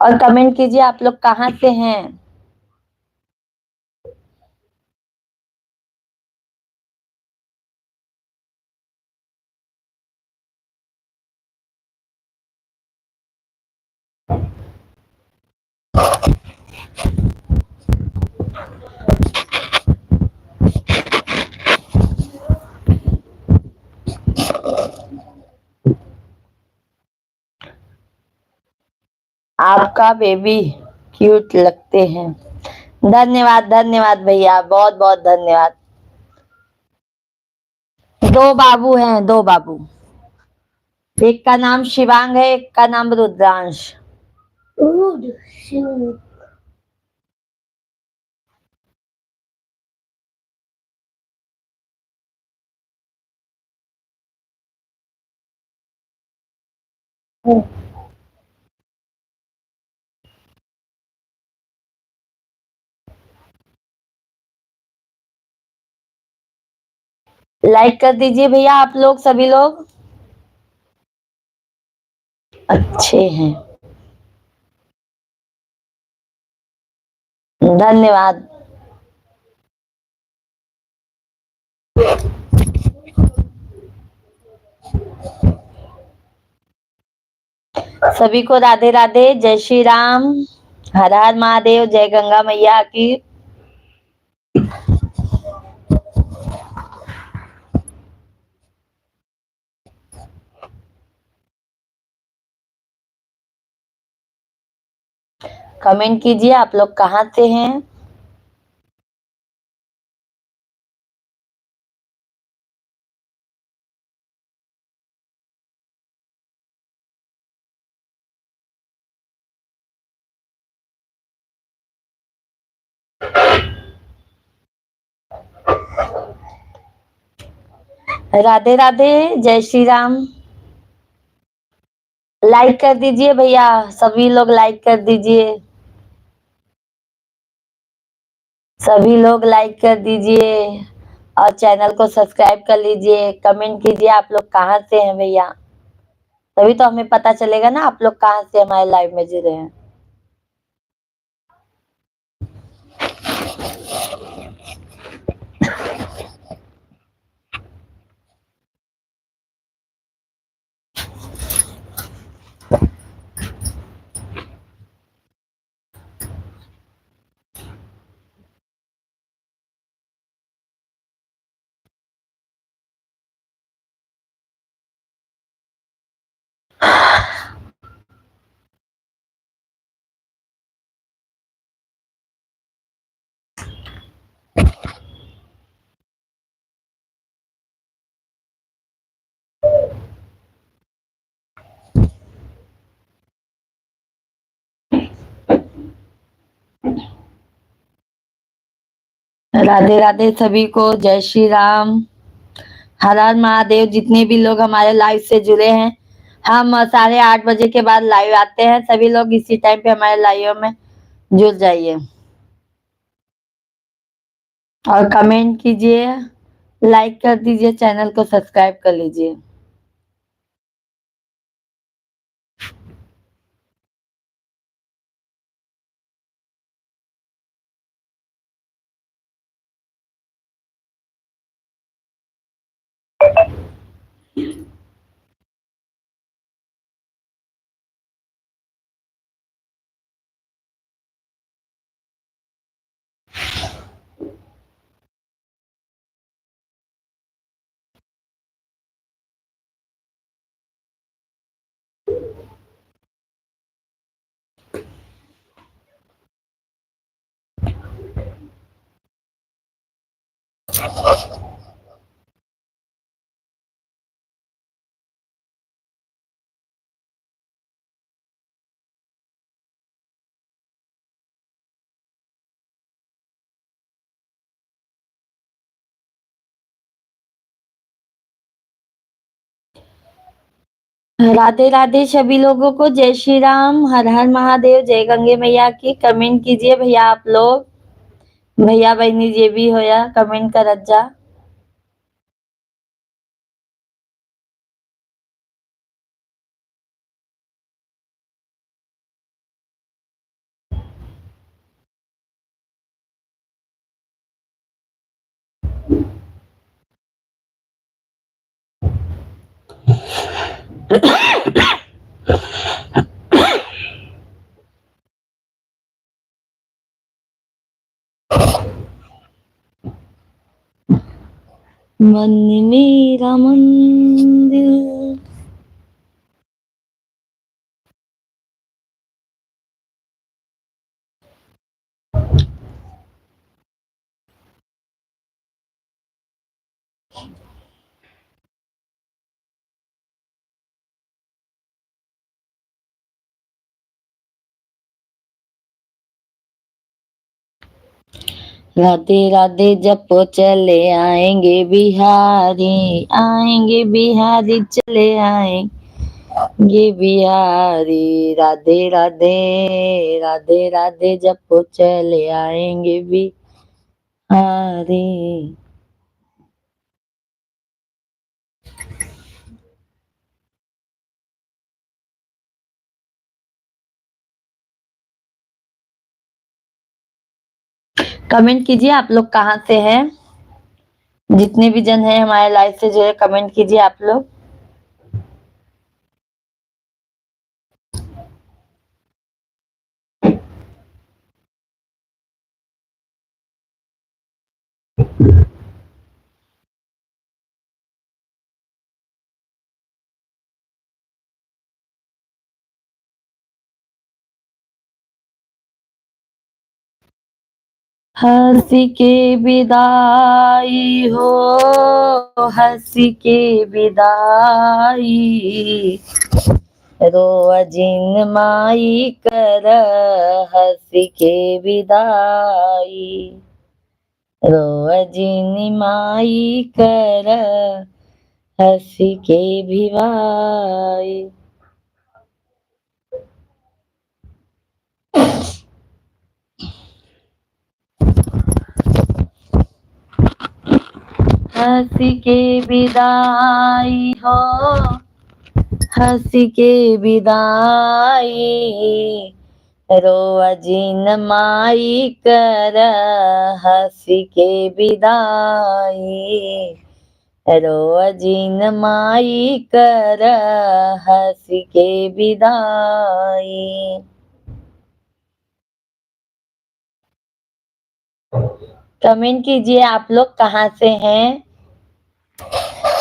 और कमेंट कीजिए आप लोग कहाँ से हैं। आपका बेबी क्यूट लगते हैं। धन्यवाद धन्यवाद भैया, बहुत बहुत धन्यवाद। दो बाबू हैं, दो बाबू। एक का नाम शिवांग है, एक का नाम रुद्रांश। लाइक कर दीजिए भैया आप लोग, सभी लोग अच्छे हैं। धन्यवाद। सभी को राधे राधे, जय श्री राम, हर हर महादेव, जय गंगा मैया की। कमेंट कीजिए आप लोग कहाँ से हैं। राधे राधे, जय श्री राम। लाइक कर दीजिए भैया, सभी लोग लाइक कर दीजिए, सभी लोग लाइक कर दीजिए, और चैनल को सब्सक्राइब कर लीजिए। कमेंट कीजिए आप लोग कहाँ से हैं भैया, तभी तो हमें पता चलेगा ना आप लोग कहाँ से हमारे लाइव में जुड़े हैं। राधे राधे सभी को, जय श्री राम, हर हर महादेव। जितने भी लोग हमारे लाइव से जुड़े हैं, हम 8:30 बजे के बाद लाइव आते हैं, सभी लोग इसी टाइम पे हमारे लाइव में जुड़ जाइए और कमेंट कीजिए, लाइक कर दीजिए, चैनल को सब्सक्राइब कर लीजिए। राधे राधे सभी लोगों को, जय श्री राम, हर हर महादेव, जय गंगे मैया की। कमेंट कीजिए भैया आप लोग, भैया बहनी जे भी हो या कमेंट करत जा। मन मेरा मंदिर। राधे राधे जपो चले आएंगे बिहारी चले आएंगे बिहारी। राधे राधे राधे राधे जपो चले आएंगे बिहारी। कमेंट कीजिए आप लोग कहाँ से हैं। जितने भी जन हैं हमारे लाइव से जो है कमेंट कीजिए आप लोग। हंसी के विदाई हो, हंसी के विदाई, रोअजिन माई कर हंसी के विदाई, रोअजिन माई कर हंसी के भिवाई। हंसी के विदाई हो, हंसी के विदाई, रोअजिन माई कर हंसी के विदाई, रोअजिन माई कर हंसी के विदाई। कमेंट कीजिए आप लोग कहाँ से हैं।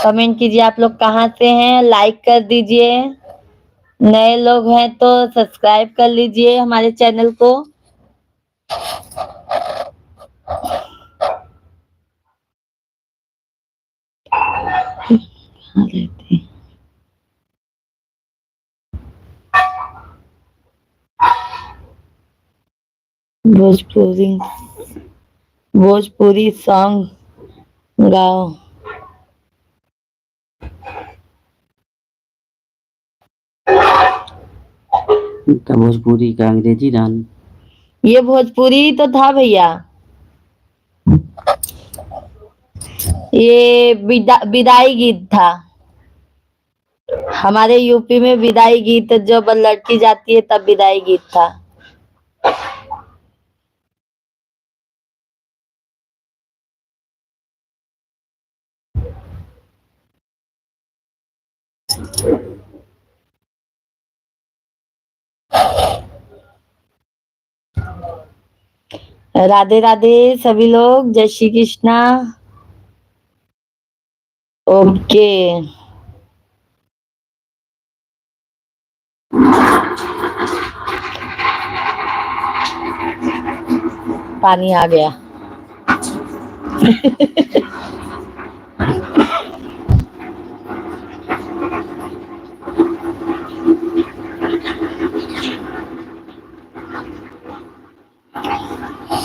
कमेंट कीजिए आप लोग कहाँ से हैं। लाइक कर दीजिए। नए लोग हैं तो सब्सक्राइब कर लीजिए हमारे चैनल को। भोजपुरी भोजपुरी सॉन्ग गाओ। भोजपुरी का अंग्रेजी गान। ये भोजपुरी तो था भैया। ये विदाई गीत था। हमारे यूपी में विदाई गीत जब लड़की जाती है तब विदाई गीत था। राधे राधे सभी लोग, जय श्री कृष्णा। ओके। पानी आ गया।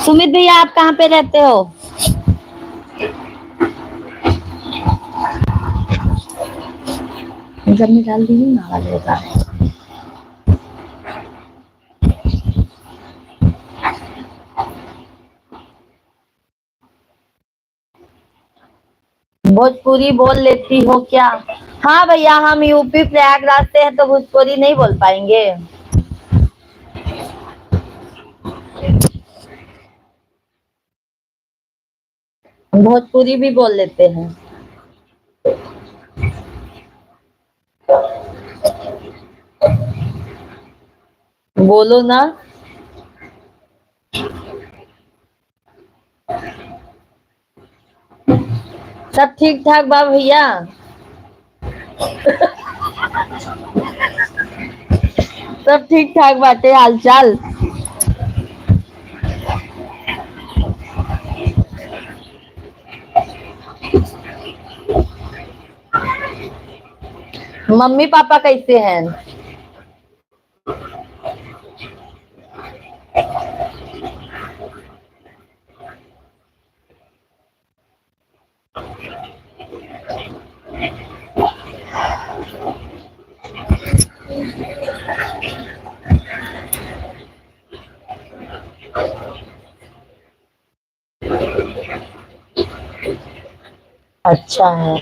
सुमित भैया आप कहाँ पे रहते हो। जब में डाल दी ना आवाज होता है। भोजपुरी बोल लेती हो क्या। हाँ भैया हम यूपी प्रयागराज से हैं तो भोजपुरी नहीं बोल पाएंगे। भोजपुरी भी बोल लेते हैं। बोलो ना। सब ठीक ठाक बा भैया। सब ठीक ठाक बाटे हाल चाल। मम्मी पापा कैसे हैं? अच्छा है।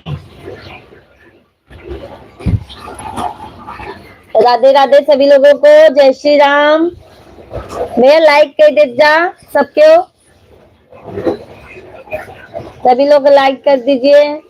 राधे राधे सभी लोगों को, जय श्री राम। भैया लाइक कर दे जा सबके, सभी लोग लाइक कर दीजिए।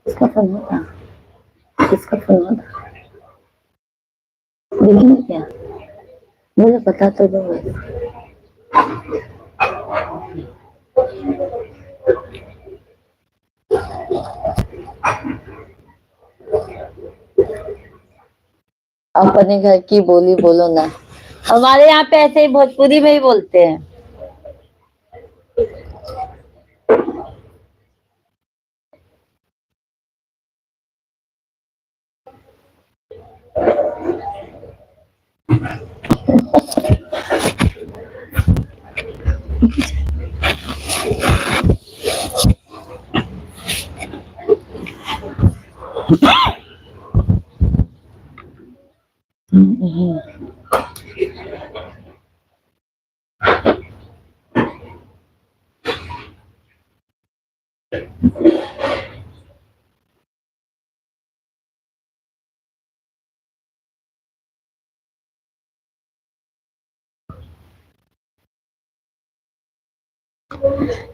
किसका फोन था? किसका फोन था? देखेंगे क्या? मुझे पता तो दो। अपने घर की बोली बोलो ना। हमारे यहाँ पे ऐसे ही भोजपुरी में ही बोलते हैं।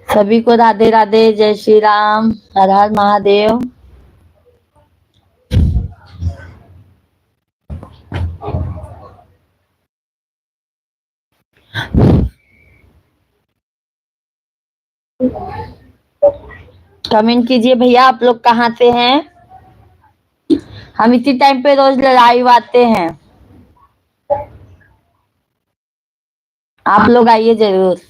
सभी को राधे राधे, जय श्री राम, हर हर महादेव। कमेंट कीजिए भैया, आप लोग कहाँ से हैं? हम इसी टाइम पे रोज लाइव आते हैं, आप लोग आइए जरूर।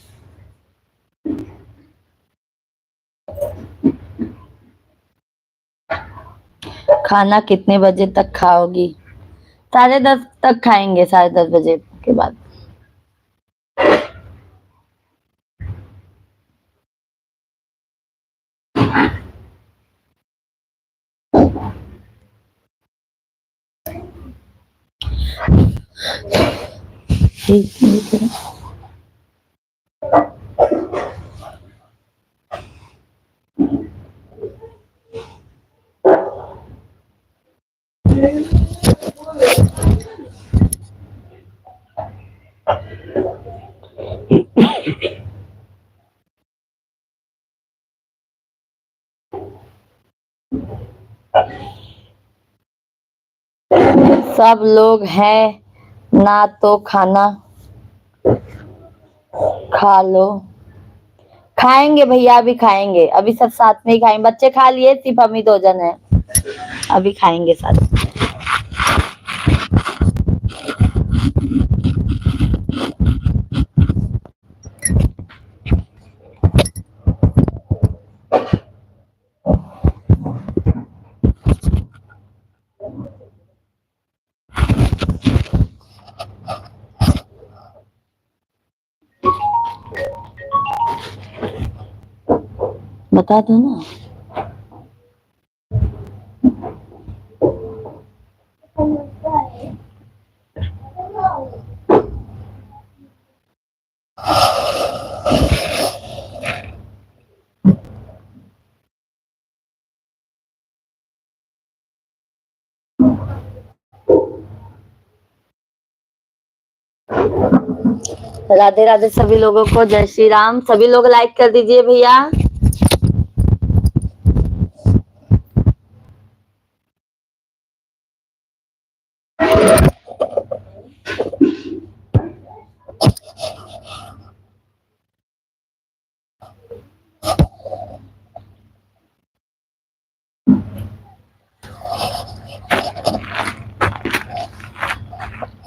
खाना कितने बजे तक खाओगी? 10:30 तक खाएंगे, 10:30 बजे के बाद। सब लोग हैं ना तो खाना खा लो। खाएंगे भैया, अभी खाएंगे, अभी सब साथ में ही खाएंगे। बच्चे खा लिए, सिर्फ हम ही 2 जन हैं, अभी खाएंगे साथ में। बता दो ना। राधे राधे सभी लोगों को, जय श्री राम। सभी लोग लाइक कर दीजिए भैया।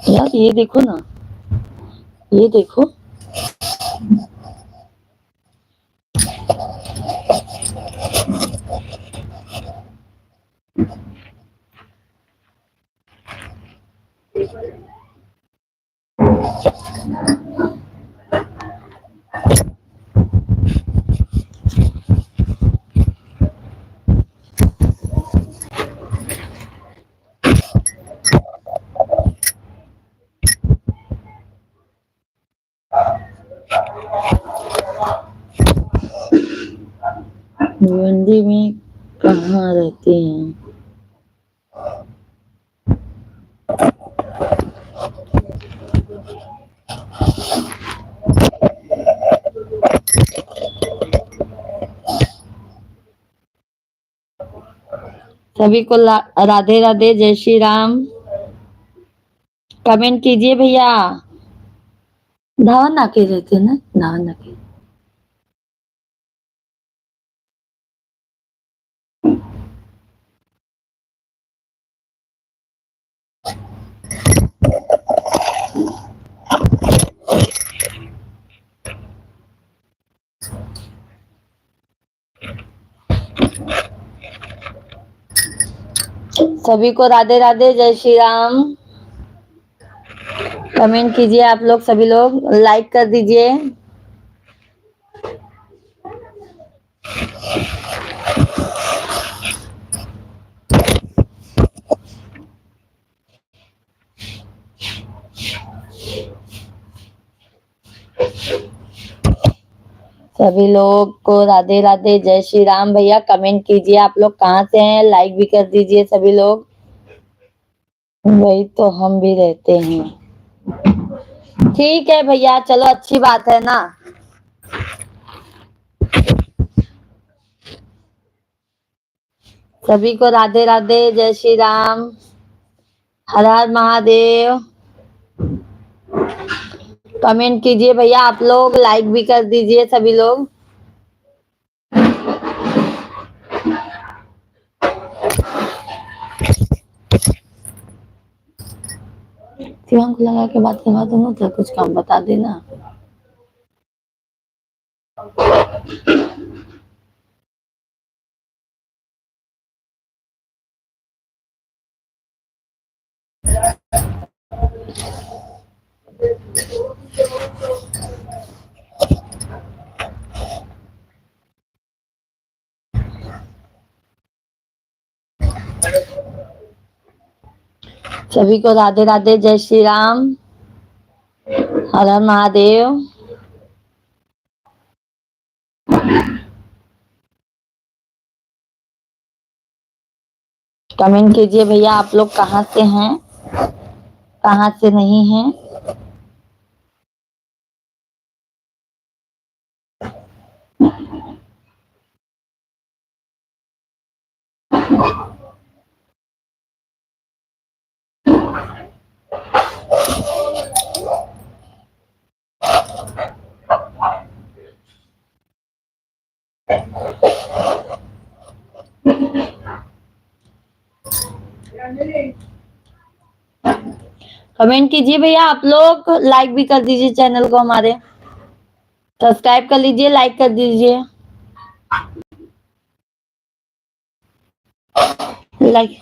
यार ये देखो ना, ये देखो, भिवंडी में कहाँ रहते हैं? सभी को राधे राधे, जय श्री राम। कमेंट कीजिए भैया। धावन आके रहते हैं ना, धावन आके। सभी को राधे राधे, जय श्री राम। कमेंट कीजिए आप लोग, सभी लोग लाइक कर दीजिए। सभी लोग को राधे राधे, जय श्री राम। भैया कमेंट कीजिए आप लोग कहाँ से हैं, लाइक भी कर दीजिए सभी लोग। वही तो हम भी रहते हैं। ठीक है भैया, चलो अच्छी बात है ना। सभी को राधे राधे, जय श्री राम। हर हर महादेव। कमेंट कीजिए भैया आप लोग, लाइक भी कर दीजिए सभी लोग। शिवांग को लगा के बात करवा दो ना, तो कुछ काम बता देना। सभी को राधे राधे, जय श्री राम। हर हर महादेव। कमेंट कीजिए भैया आप लोग कहाँ से हैं, कहाँ से नहीं हैं। कमेंट कीजिए भैया आप लोग, लाइक भी कर दीजिए चैनल को हमारे। सब्सक्राइब कर लीजिए, लाइक कर दीजिए। लाइक।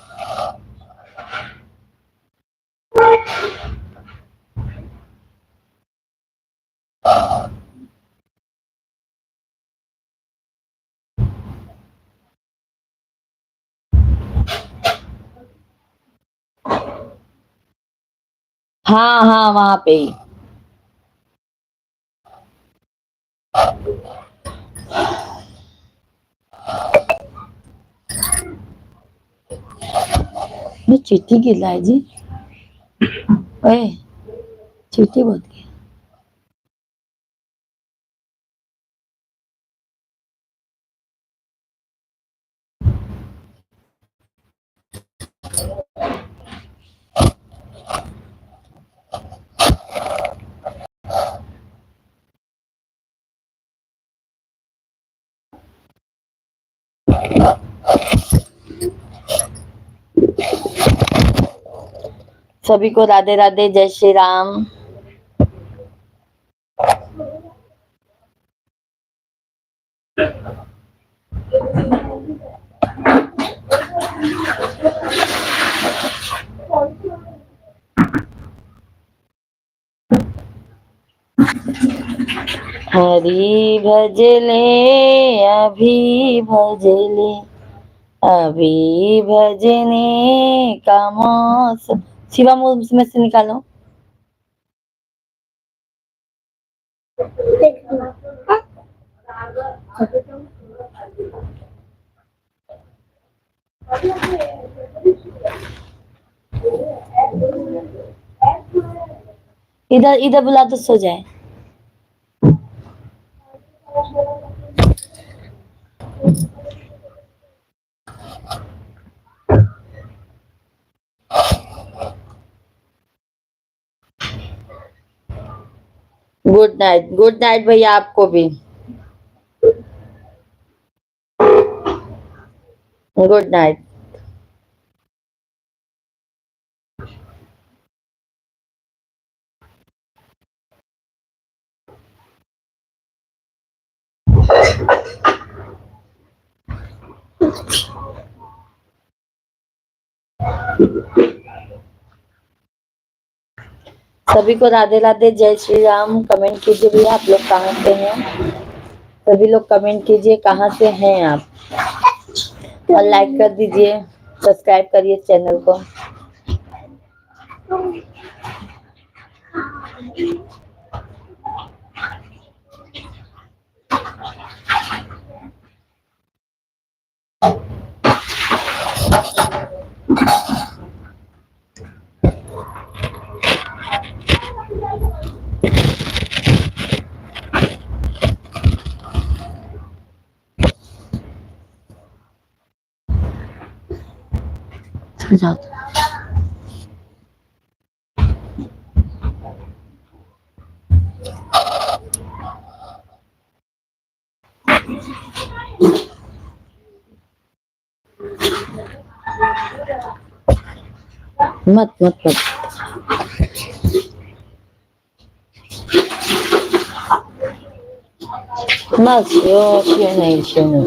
हाँ हाँ, वहां पे ही। ये चिट्ठी गिर रहा है जी। ओए चींटी बहुत गया। सभी को राधे राधे, जय श्री राम। हरि भजले अभी भजले, अभी भजने का मौसम। शिवा मुंह में से निकालो। इधर इधर बुला तो सो जाए। गुड नाइट भैया आपको भी। Good night. सभी को राधे राधे, जय श्री राम। कमेंट कीजिए भैया आप लोग कहाँ से हैं। सभी लोग कमेंट कीजिए कहाँ से हैं आप, और लाइक कर दीजिए, सब्सक्राइब करिए चैनल को। जाओ। मत मत मत मत क्यों नहीं सुनो।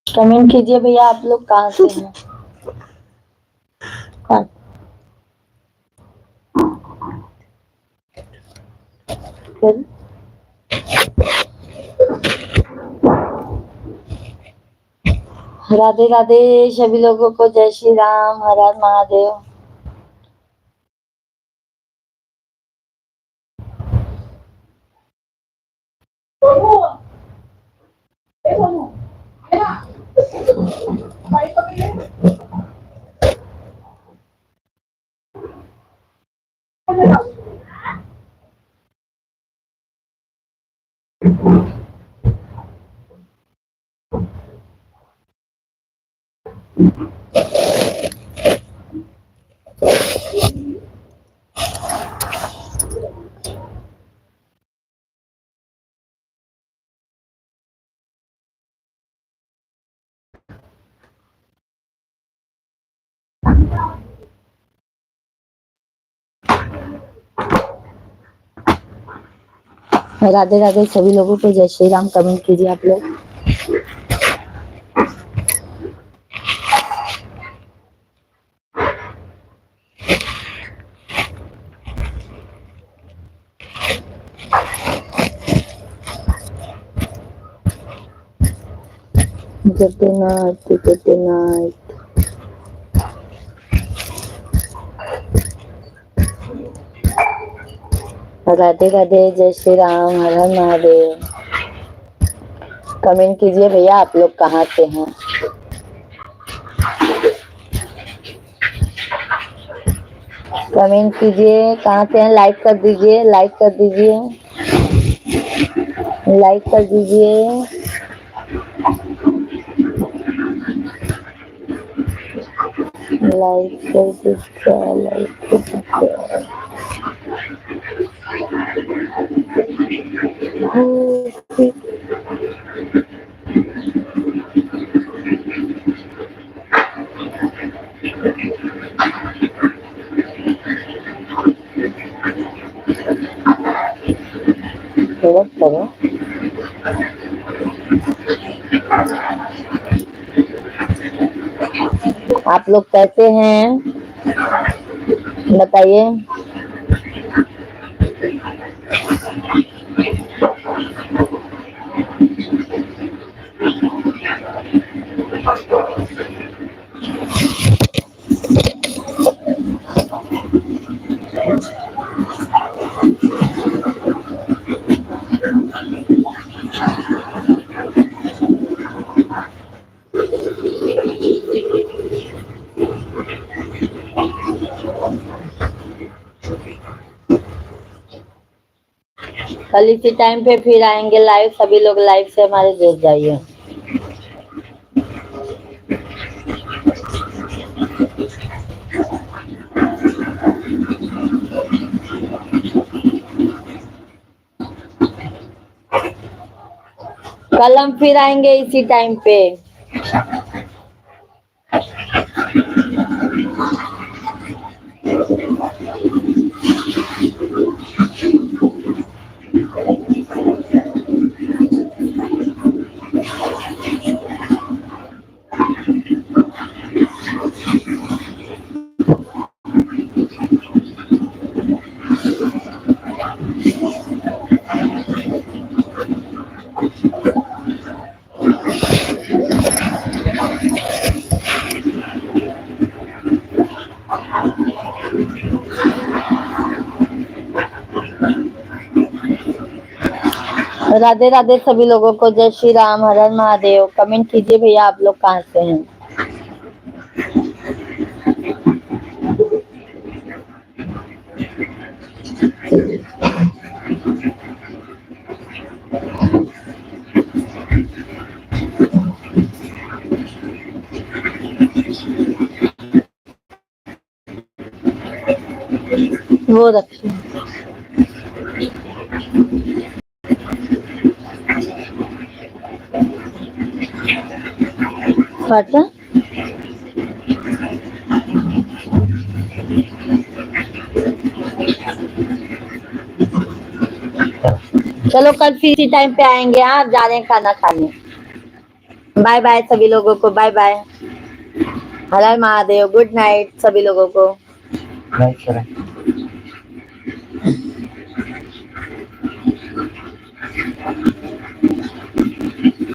कमेंट कीजिए भैया आप लोग कहाँ से हैं। फिर राधे राधे सभी लोगों को, जय श्री राम, हर हर महादेव। राधे राधे सभी लोगों को, जय श्री राम। कमेंट कीजिए आप लोग। Good night, good night. Radhe Radhe, जय श्री राम, हर हर महादेव। कमेंट कीजिए भैया आप लोग कहाँ से हैं। कमेंट कीजिए कहाँ से हैं, लाइक कर दीजिए, लाइक कर दीजिए, लाइक कर दीजिए। लाइक कर दीजिए, लाइक कर दीजिए। करो। आप लोग कैसे हैं बताइए। कल इसी टाइम पे फिर आएंगे लाइव, सभी लोग लाइव से हमारे जुड़ जाइए। कल हम फिर आएंगे इसी टाइम पे। राधे राधे सभी लोगों को, जय श्री राम, हर हर महादेव। कमेंट कीजिए भैया आप लोग कहाँ से हैं। वो रखिए। फटा चलो कल फिर इसी टाइम पे आएंगे। आप जा रहे हैं खाना खाने। बाय बाय सभी लोगों को, बाय बाय, हर हर महादेव, गुड नाइट सभी लोगों को। लाइक करें।